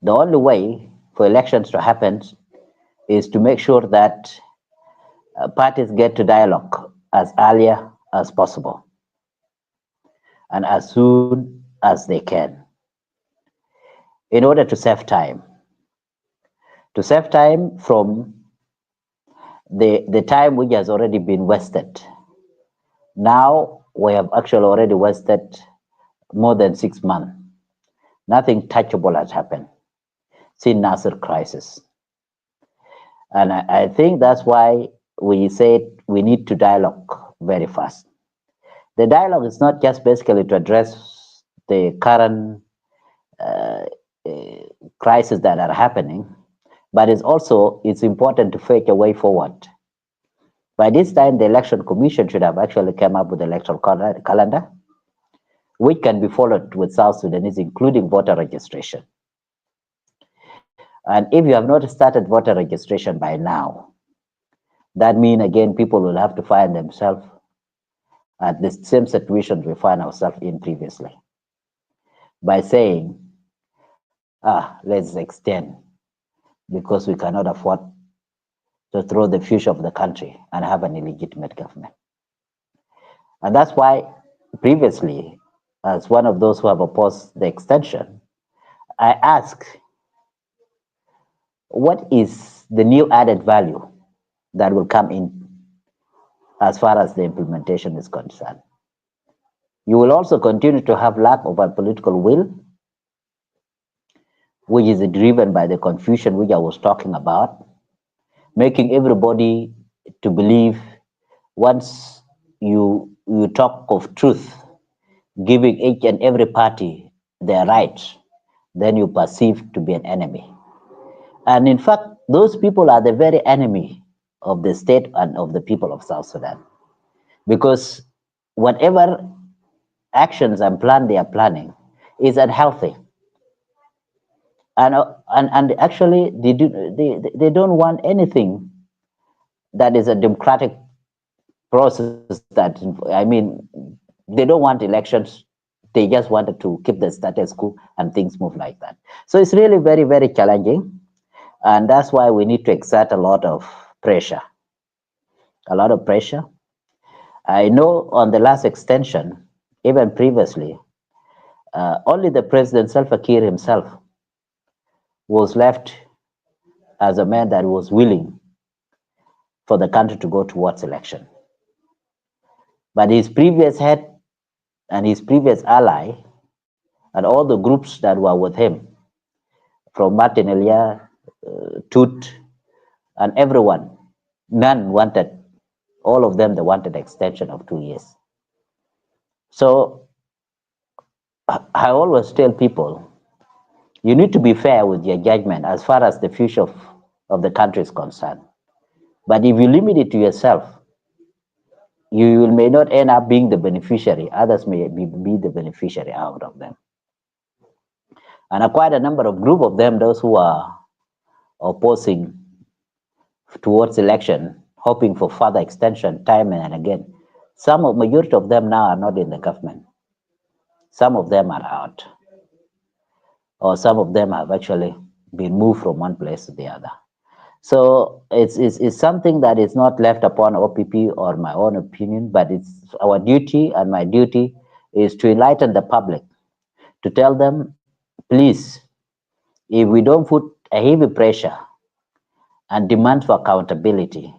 S4: the only way for elections to happen is to make sure that parties get to dialogue as earlier as possible and as soon as they can, in order to save time. To save time from the time which has already been wasted. Now we have actually already wasted more than 6 months. Nothing touchable has happened since Nasser crisis. And I think that's why we said we need to dialogue very fast. The dialogue is not just basically to address the current uh, uh, crises that are happening, but it's important to fetch a way forward. By this time, the election commission should have actually come up with the electoral calendar, which can be followed with South Sudanese, including voter registration. And if you have not started voter registration by now, that means again people will have to find themselves at the same situation we find ourselves in previously by saying, let's extend because we cannot afford to throw the future of the country and have an illegitimate government. And that's why previously, as one of those who have opposed the extension, I asked, what is the new added value that will come in as far as the implementation is concerned? You will also continue to have lack of a political will, which is driven by the confusion which I was talking about, making everybody to believe once you talk of truth, giving each and every party their rights, then you perceive to be an enemy. And in fact, those people are the very enemy of the state and of the people of South Sudan. Because whatever actions and plan they are planning is unhealthy. And actually, they don't want anything that is a democratic process that, I mean, they don't want elections. They just wanted to keep the status quo and things move like that. So it's really very, very challenging. And that's why we need to exert a lot of pressure. A lot of pressure. I know on the last extension, even previously, only the President Salva Kiir himself was left as a man that was willing for the country to go towards election. But his previous head and his previous ally and all the groups that were with him, from Martin Elia, Tut, and everyone, none wanted, all of them, they wanted extension of 2 years. So I always tell people, you need to be fair with your judgment as far as the future of the country is concerned. But if you limit it to yourself, you may not end up being the beneficiary. Others may be the beneficiary out of them. And quite a number of group of them, those who are opposing towards election, hoping for further extension time and again. Majority of them now are not in the government. Some of them are out, or some of them have actually been moved from one place to the other. So it's something that is not left upon OPP or my own opinion, but it's our duty, and my duty is to enlighten the public, to tell them, please, if we don't put a heavy pressure and demand for accountability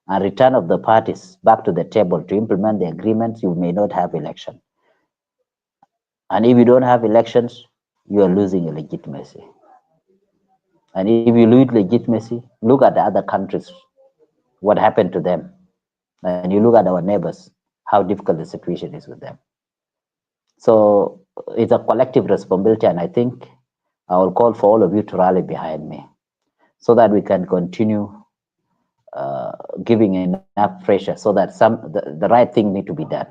S4: and return of the parties back to the table to implement the agreements, you may not have election. And if you don't have elections, you are losing your legitimacy. And if you lose legitimacy, look at the other countries, what happened to them. And you look at our neighbors, how difficult the situation is with them. So it's a collective responsibility, and I think I will call for all of you to rally behind me so that we can continue giving enough pressure so that the right thing need to be done.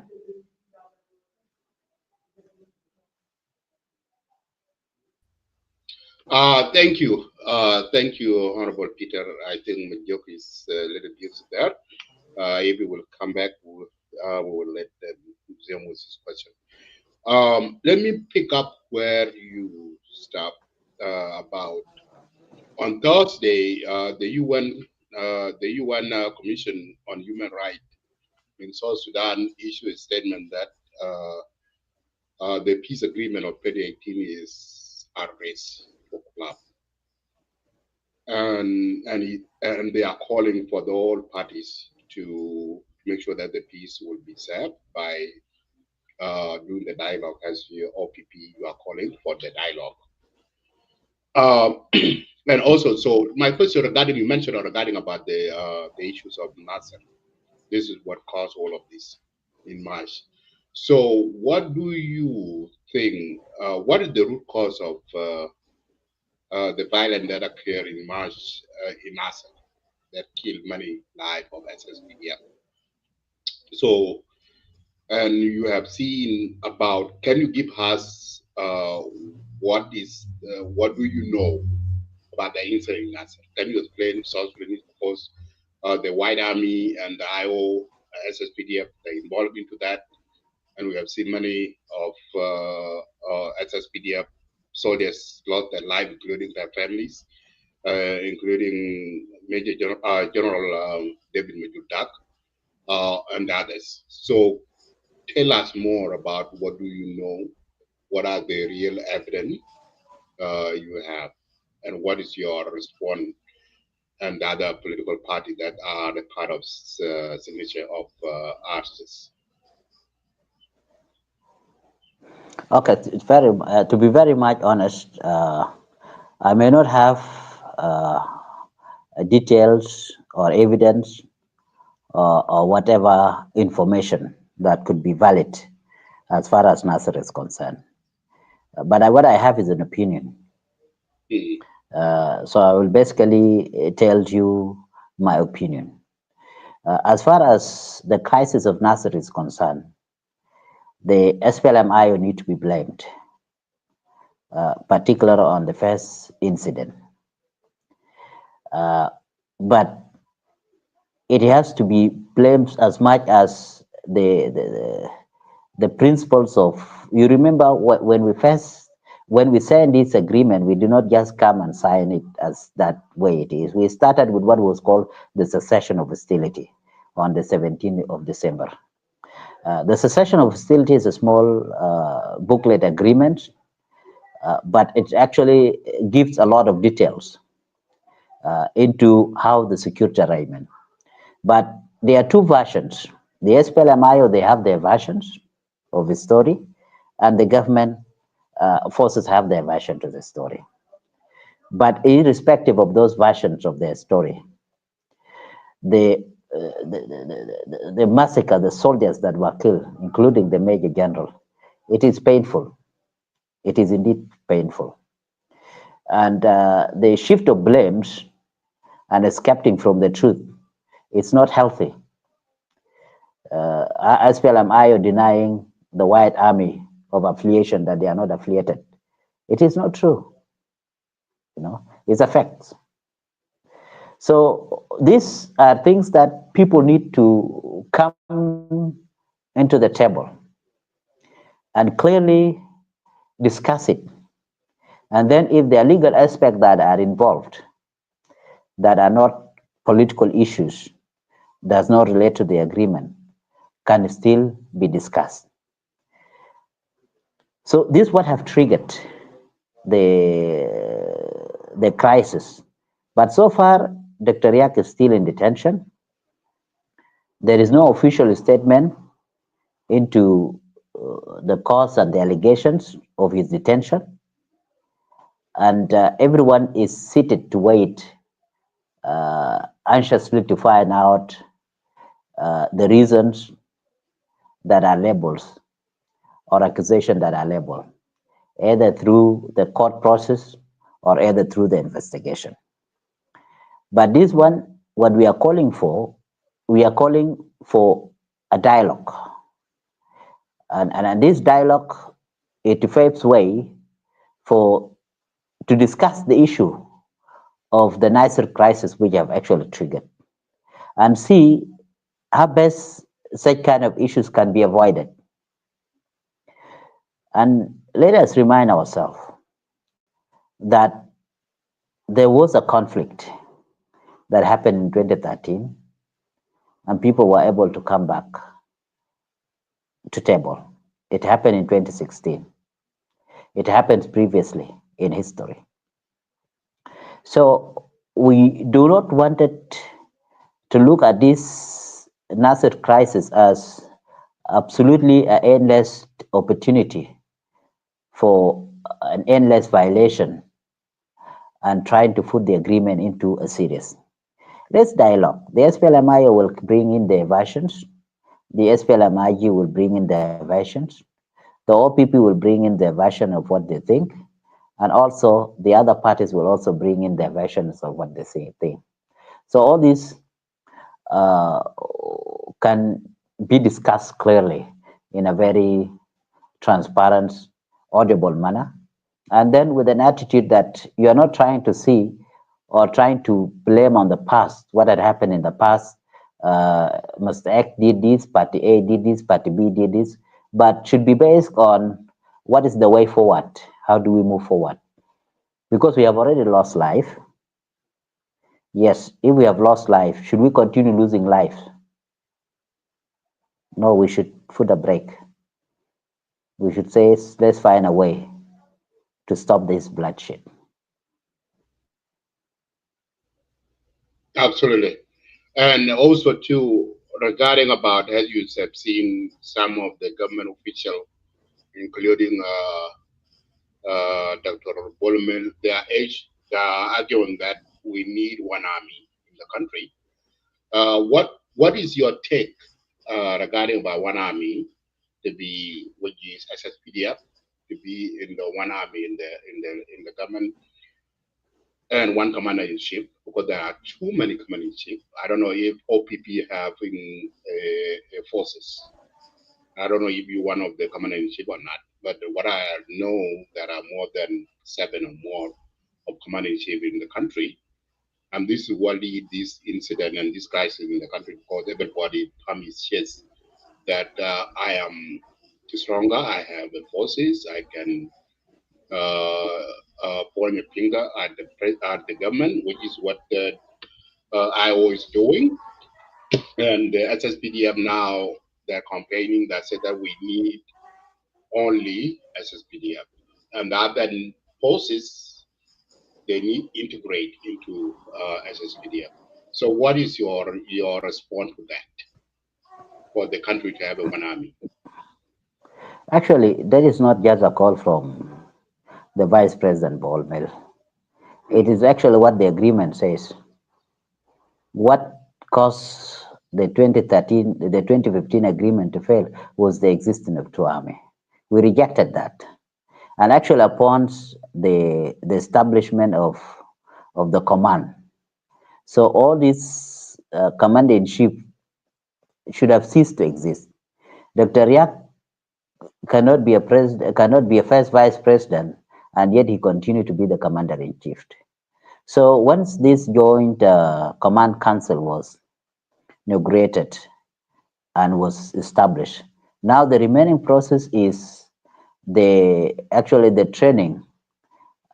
S2: Thank you, Honorable Peter. I think Majuk is a little busy there. If he will come back, we will let them resume with his question. Let me pick up where you stop about on Thursday. The UN Commission on Human Rights in South Sudan issued a statement that the peace agreement of 2018 is at risk for collapse. And they are calling for all parties to make sure that the peace will be served by during the dialogue, as your OPP you are calling for the dialogue. And also, so my question regarding, you mentioned regarding about the issues of Nasser. This is what caused all of this in March. So, what do you think? What is the root cause of the violence that occurred in March in Nasser that killed many lives of SSPDF? So, and you have seen about. Can you give us what do you know about the incident in Nasser? Can you explain South Sudanese, because the White Army and the IO, SSPDF, they involved into that, and we have seen many of SSPDF soldiers lost their life, including their families, including General David Majudak and others. So tell us more about what do you know, what are the real evidence you have, and what is your response and the other political party that are the part of signature of artists.
S4: Okay, it's very to be very much honest, I may not have details or evidence or whatever information that could be valid as far as Nasser is concerned. But what I have is an opinion. So I will basically tell you my opinion. As far as the crisis of Nasser is concerned, the SPLM-IO need to be blamed, particularly on the first incident. But it has to be blamed as much as the principles of, you remember when we signed this agreement, we did not just come and sign it as that way it is. We started with what was called the cessation of hostility on the 17th of December. The cessation of hostility is a small booklet agreement, but it actually gives a lot of details into how the security arrangement. But there are two versions. The SPLM-IO, they have their versions of the story, and the government forces have their version to the story. But irrespective of those versions of their story, the massacre, the soldiers that were killed, including the Major General, it is painful. It is indeed painful. And the shift of blames and escaping from the truth, it's not healthy. SPLM-IO denying the White Army of affiliation that they are not affiliated. It is not true. It's a fact. So these are things that people need to come into the table and clearly discuss it. And then if there are legal aspects that are involved that are not political issues, does not relate to the agreement, can still be discussed. So this is what have triggered the crisis. But so far, Dr. Riek is still in detention. There is no official statement into the cause and the allegations of his detention. And everyone is seated to wait anxiously to find out the reasons that are labels or accusations that are labeled, either through the court process or either through the investigation. But this one, what we are calling for a dialogue. And this dialogue, it paves way to discuss the issue of the Nasser crisis which have actually triggered, and see how best such kind of issues can be avoided. And let us remind ourselves that there was a conflict that happened in 2013, and people were able to come back to table. It happened in 2016. It happened previously in history. So we do not want it to look at this Nasser crisis as absolutely an endless opportunity for an endless violation and trying to put the agreement into a series. Let's dialogue. The SPLMIO will bring in their versions. The SPLMIG will bring in their versions. The OPP will bring in their version of what they think. And also, the other parties will also bring in their versions of what they think. So all these uh, can be discussed clearly in a very transparent, audible manner, and then with an attitude that you are not trying to see or trying to blame on the past what had happened in the past. Mr. X did this, Party A did this, Party B did this, but should be based on what is the way forward. How do we move forward? Because we have already lost life. Yes, if we have lost life, should we continue losing life? No, we should put a break. We should say, let's find a way to stop this bloodshed.
S2: Absolutely. And also too, regarding about, as you have seen some of the government official, including Dr. Bolumel, they are arguing that we need one army in the country. What is your take regarding about one army to be, which is SSPDF, to be in the one army in the government and one commander in chief, because there are too many commander in chief. I don't know if OPP have in forces. I don't know if you're one of the commander in chief or not. But what I know, there are more than 7 or more of commander in chief in the country. And this is what lead this incident and this crisis in the country, because everybody comes says that I am stronger, I have the forces, I can point a finger at the government, which is what I was doing. And the SSPDF now, they're complaining that said that we need only SSPDF. And the other forces, they need integrate into SSPDF. So what is your response to that, for the country to have a one army?
S4: Actually, that is not just a call from the Vice President Bolmel. It is actually what the agreement says. What caused the 2015 agreement to fail was the existence of two army. We rejected that. And actually upon the establishment of the command. So all these commander-in-chief should have ceased to exist. Dr. Riak cannot be a first vice president, and yet he continued to be the commander-in-chief. So once this joint command council was inaugurated and was established, now the remaining process is the training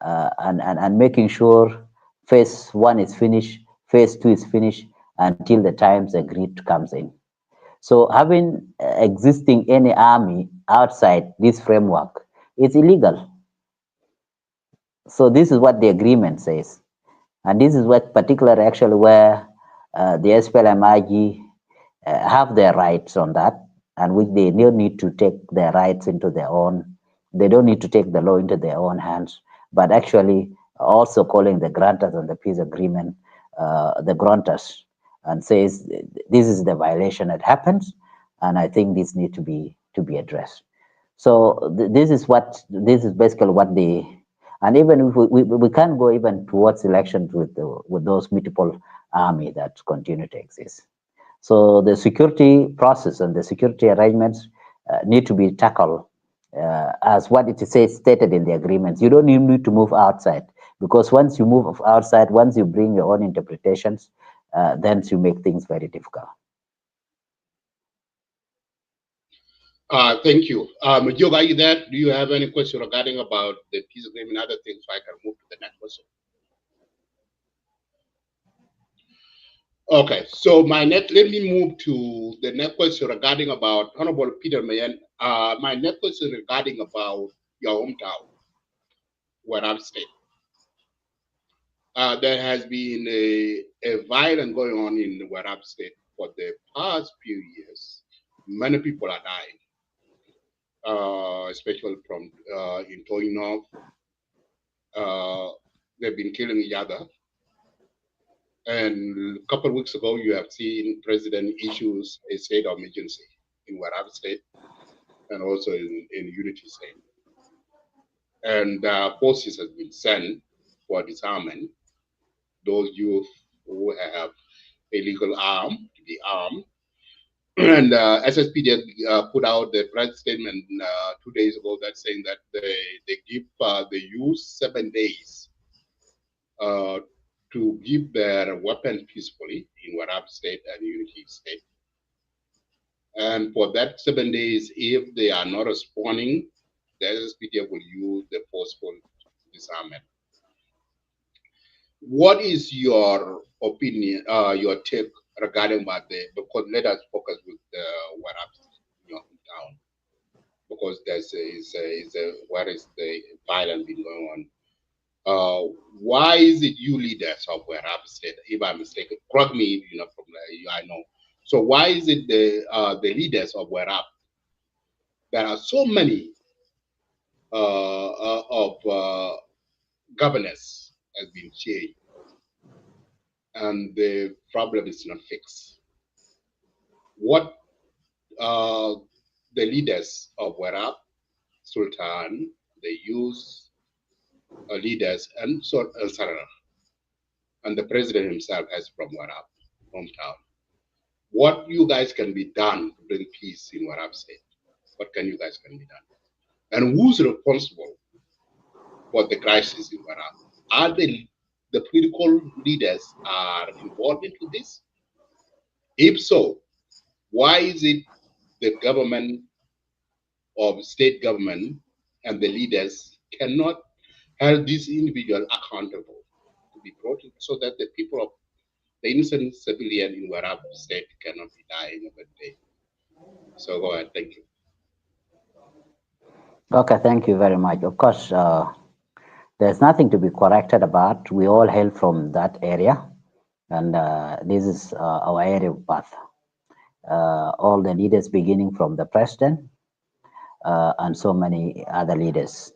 S4: and making sure phase 1 is finished, phase 2 is finished until the times agreed comes in. So having existing any army outside this framework is illegal. So this is what the agreement says. And this is what particularly actually where the SPLMIG have their rights on that, and which they don't need to take their rights into their own, they don't need to take the law into their own hands, but actually also calling the grantors on the peace agreement, the grantors, and says this is the violation that happens, and I think this needs to be addressed. So this is basically what they, and even if we can't go even towards elections with those multiple army that continue to exist. So the security process and the security arrangements need to be tackled as what it is stated in the agreements. You don't need to move outside, because once you move outside, once you bring your own interpretations, then you make things very difficult.
S2: Thank you. Majoga, are you there? Do you have any question regarding about the peace agreement and other things, so I can move to the next question? Okay, so let me move to the next question regarding about Honorable Peter Mayen. My next question regarding about your hometown, Warab State. There has been a violence going on in Warab State for the past few years. Many people are dying. especially from in Toy they've been killing each other. And a couple of weeks ago, you have seen President issues a state of emergency in Warab State and also in Unity State. And forces have been sent for disarmament. Those youth who have illegal arm to be armed. And SSPD put out the press statement 2 days ago that saying that they give the youth 7 days to give their weapons peacefully in Warab State and Unity State. And for that 7 days, if they are not responding, the SSPD will use the forceful disarmament. What is your opinion, your take regarding about because let us focus with what happens in your hometown, because where is the violence been going on? Why is it you leaders of Warab State, if I'm mistaken, correct me, from I know. So why is it the leaders of Warab, there are so many of governors has been changed, and the problem is not fixed? What the leaders of Warab, Sultan, the youth leaders, and Sarara, and the president himself as from Warab, hometown. What you guys can be done to bring peace in Warab State? What can you guys can be done? And who's responsible for the crisis in Warab? Are the political leaders are involved into this? If so, why is it the government of state government and the leaders cannot hold these individuals accountable to be brought in, so that the people of the innocent civilian in Warab State cannot be dying every day? So go ahead, thank you.
S4: Okay, thank you very much. Of course, there's nothing to be corrected about. We all hail from that area, and this is our area of birth. All the leaders beginning from the president and so many other leaders.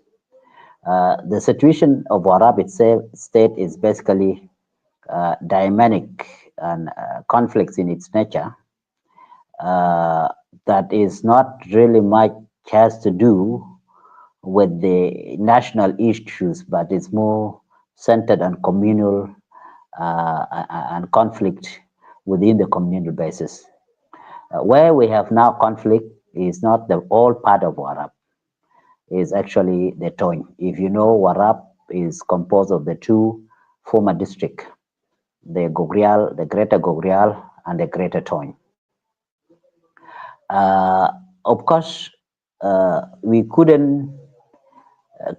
S4: The situation of Warab itself state is basically dynamic and conflicts in its nature that is not really much has to do with the national issues, but it's more centered on communal and conflict within the communal basis. Where we have now conflict is not the all part of Warab, is actually the Tony. If you know, Warab is composed of the two former districts, the Gogrial, the Greater Gogrial, and the Greater Tony. Of course, we couldn't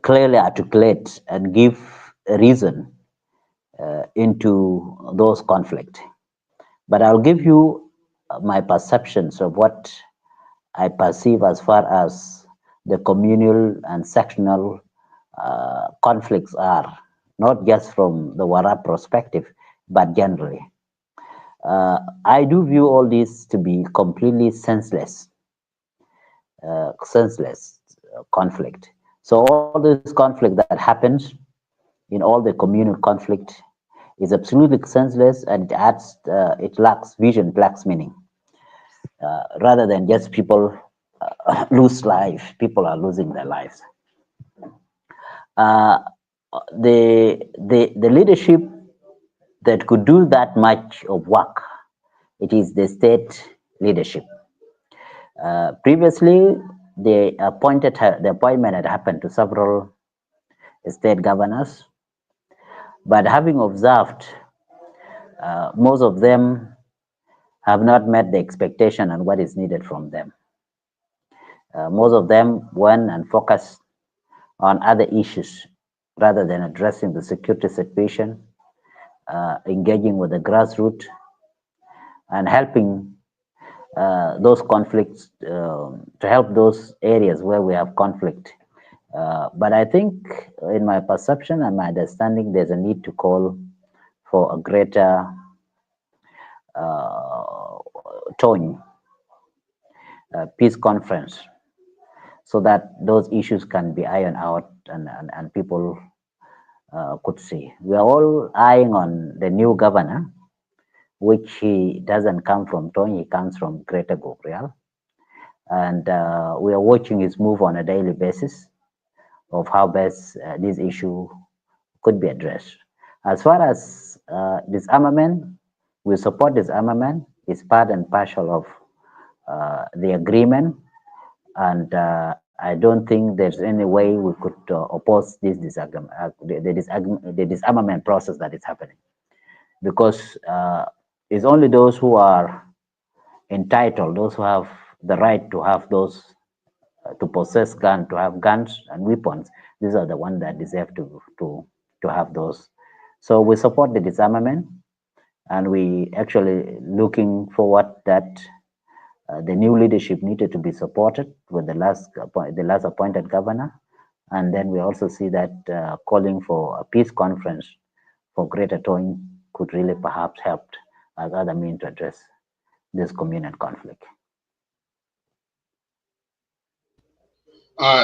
S4: clearly articulate and give a reason into those conflicts. But I'll give you my perceptions of what I perceive as far as the communal and sectional conflicts are, not just from the Warab perspective, but generally. I do view all this to be completely senseless conflict. So all this conflict that happens in all the communal conflict is absolutely senseless, and it lacks vision, lacks meaning. Rather than just people lose life, people are losing their lives. The leadership that could do that much of work, it is the state leadership. Previously, the appointment had happened to several state governors, but having observed, most of them have not met the expectation and what is needed from them. Most of them went and focused on other issues rather than addressing the security situation, engaging with the grassroots, and helping those conflicts, to help those areas where we have conflict. But I think, in my perception and my understanding, there's a need to call for a greater tone, peace conference, so that those issues can be ironed out and people could see. We are all eyeing on the new governor, which he doesn't come from Tony, he comes from Greater Gogrial. And we are watching his move on a daily basis of how best this issue could be addressed. As far as disarmament, we support disarmament. It's part and parcel of the agreement, and I don't think there's any way we could oppose this the disarmament process that is happening, because it's only those who are entitled, those who have the right to have those to possess guns, to have guns and weapons. These are the ones that deserve to have those. So we support the disarmament, and we actually looking forward that the new leadership needed to be supported with the last appointed governor, and then we also see that calling for a peace conference for Greater Towing could really perhaps help as other means to address this communal conflict.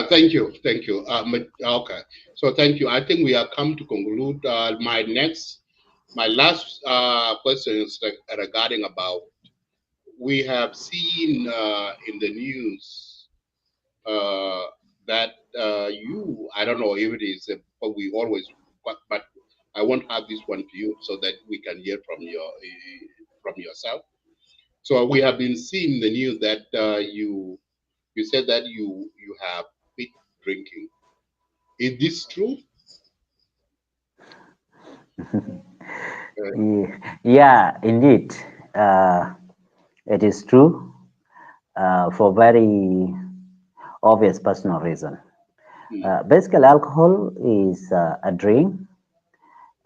S2: Thank you, thank you. Okay, so thank you. I think we have come to conclude. My last question is regarding about, we have seen in the news that I don't know if it is, but we always, but I want to have this one to you so that we can hear from yourself. So we have been seeing the news that you said that you have quit drinking. Is this true?
S4: Yeah, indeed. It is true for very obvious personal reason. Basically, alcohol is a drink,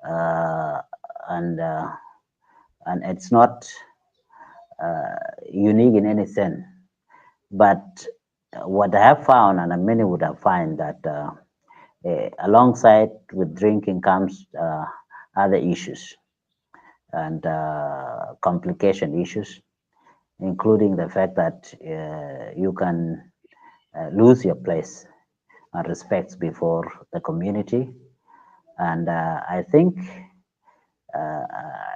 S4: uh, and uh, and it's not unique in any sense. But what I have found, and many would have found, that alongside with drinking comes other issues and complication issues, including the fact that you can lose your place and respect before the community. And I think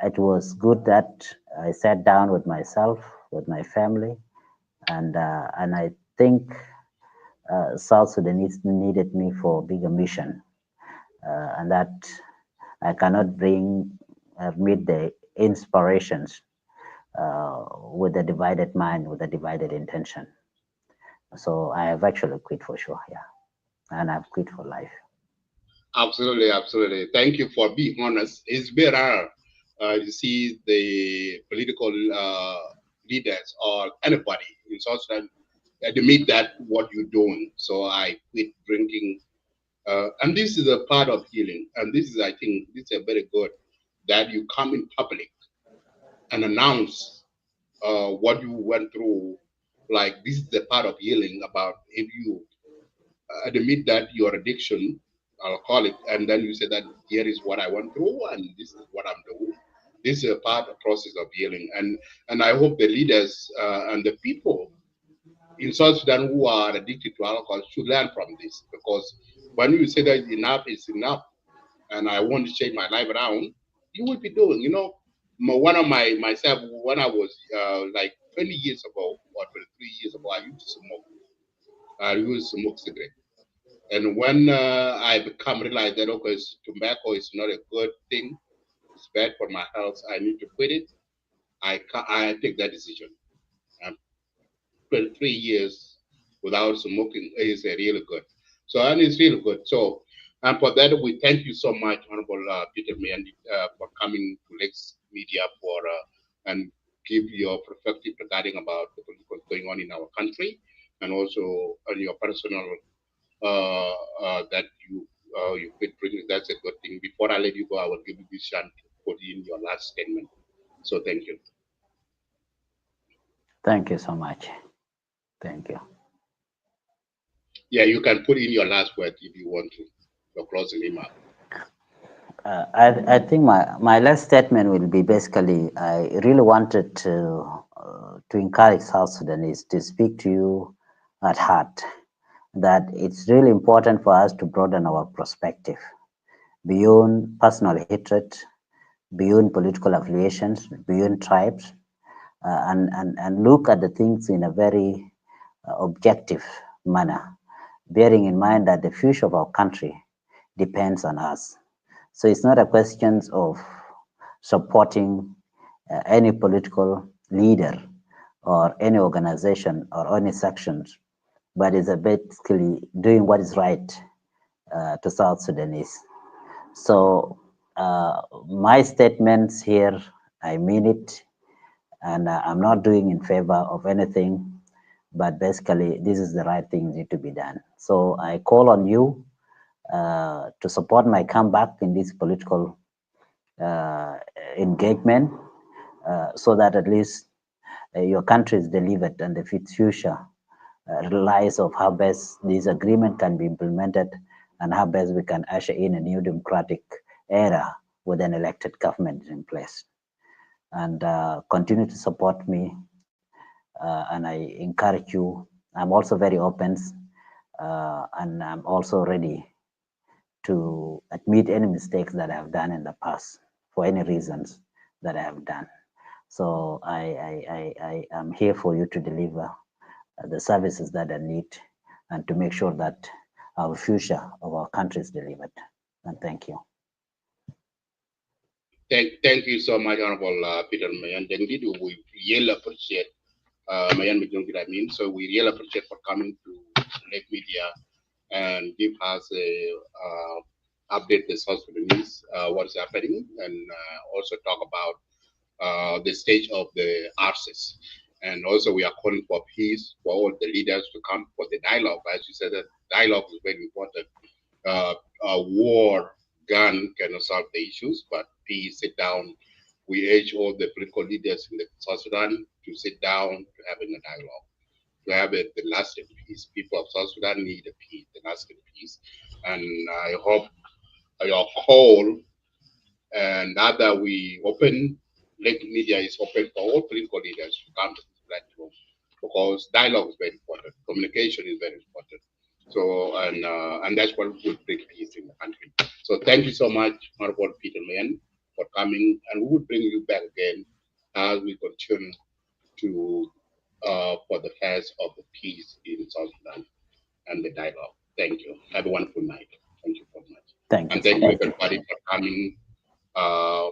S4: it was good that I sat down with myself, with my family, and I think South Sudanese needed me for a bigger mission, and that I cannot meet the inspirations with a divided mind, with a divided intention. So I have actually quit for sure, yeah, and I've quit for life.
S2: Absolutely, absolutely. Thank you for being honest. It's very rare to see the political leaders or anybody in South Sudan admit that what you're doing. So I quit drinking, and this is a part of healing. And this is, I think, this is a very good that you come in public and announce what you went through. Like, this is the part of healing. About if you admit that your addiction, alcoholic, and then you say that here is what I went through and this is what I'm doing. This is a part of process of healing, and I hope the leaders and the people in South Sudan who are addicted to alcohol should learn from this, because when you say that enough is enough, and I want to change my life around, you will be doing. One of myself, when I was like 20 years ago or 23 years ago, I used to smoke. I used to smoke cigarette. And when I become realize that, okay, tobacco is not a good thing, it's bad for my health, I need to quit it. I take that decision. And 3 years without smoking is really good. So, and it's really good. So, and for that, we thank you so much, Honorable Peter Meandi, for coming to Lex Media for and give your perspective regarding about what's going on in our country, and also on your personal that you quit drinking. That's a good thing. Before I let you go, I will give you this chance to put in your last statement. So thank you.
S4: Thank you so much. Thank you.
S2: Yeah, you can put in your last word if you want to. Your closing remark.
S4: I think my last statement will be basically, I really wanted to encourage South Sudanese to speak to you at heart, that it's really important for us to broaden our perspective beyond personal hatred, beyond political affiliations, beyond tribes, and look at the things in a very objective manner, bearing in mind that the future of our country depends on us. So it's not a question of supporting any political leader or any organization or any sections, but it's basically doing what is right to South Sudanese. So my statements here, I mean it, and I'm not doing in favor of anything, but basically this is the right thing need to be done. So I call on you to support my comeback in this political engagement, so that at least your country is delivered and the future relies of how best this agreement can be implemented and how best we can usher in a new democratic era with an elected government in place. And continue to support me, and I encourage you. I'm also very open, and I'm also ready to admit any mistakes that I have done in the past for any reasons that I have done. So I am here for you to deliver the services that I need and to make sure that our future of our country is delivered. And thank you.
S2: Thank you so much, Honorable Peter Mayan. Indeed, we really appreciate Mayan Mijungi. So we really appreciate for coming to Lake Media and give us a update the South Sudanese what's happening, and also talk about the stage of the RCs. And also we are calling for peace, for all the leaders to come for the dialogue. As you said, that dialogue is very important. A war gun cannot solve the issues, but peace, sit down. We urge all the political leaders in the South Sudan to sit down, to having a dialogue, to have the lasting peace. People of South Sudan need a peace, the lasting peace. And I hope your call, and now that we open, Lake Media is open for all political leaders to come to this platform, because dialogue is very important, communication is very important. So, and that's what would bring peace in the country. So thank you so much, Honorable Peter Mayan, for coming, and we will bring you back again as we continue to for the phase of the peace in South Sudan and the dialogue. Thank you. Have a wonderful night. Thank you very much.
S4: Thank you.
S2: And thank you everybody for coming,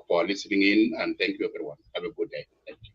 S2: for listening in, and thank you everyone. Have a good day. Thank you.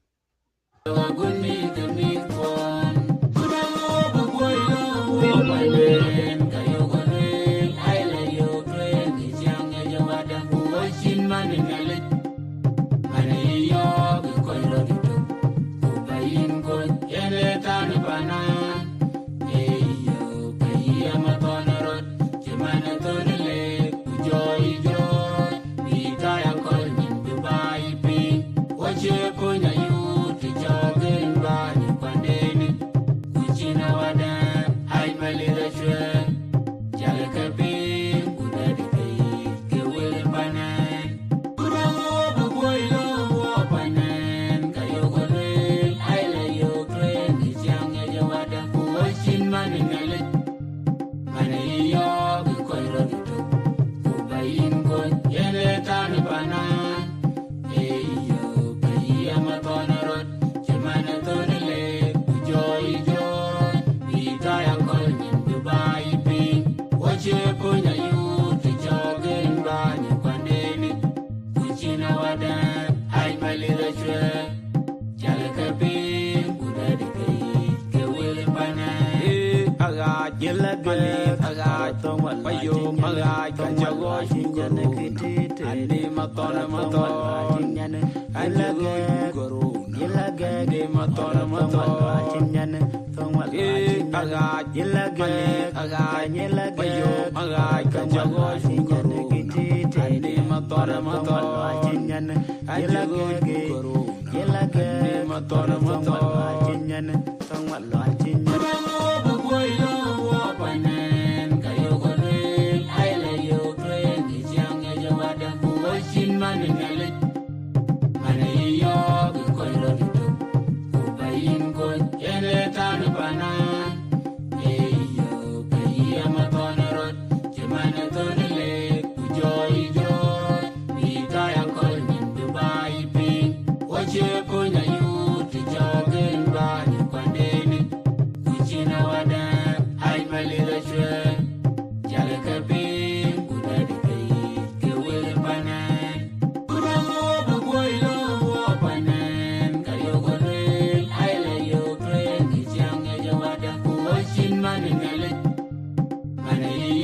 S1: ne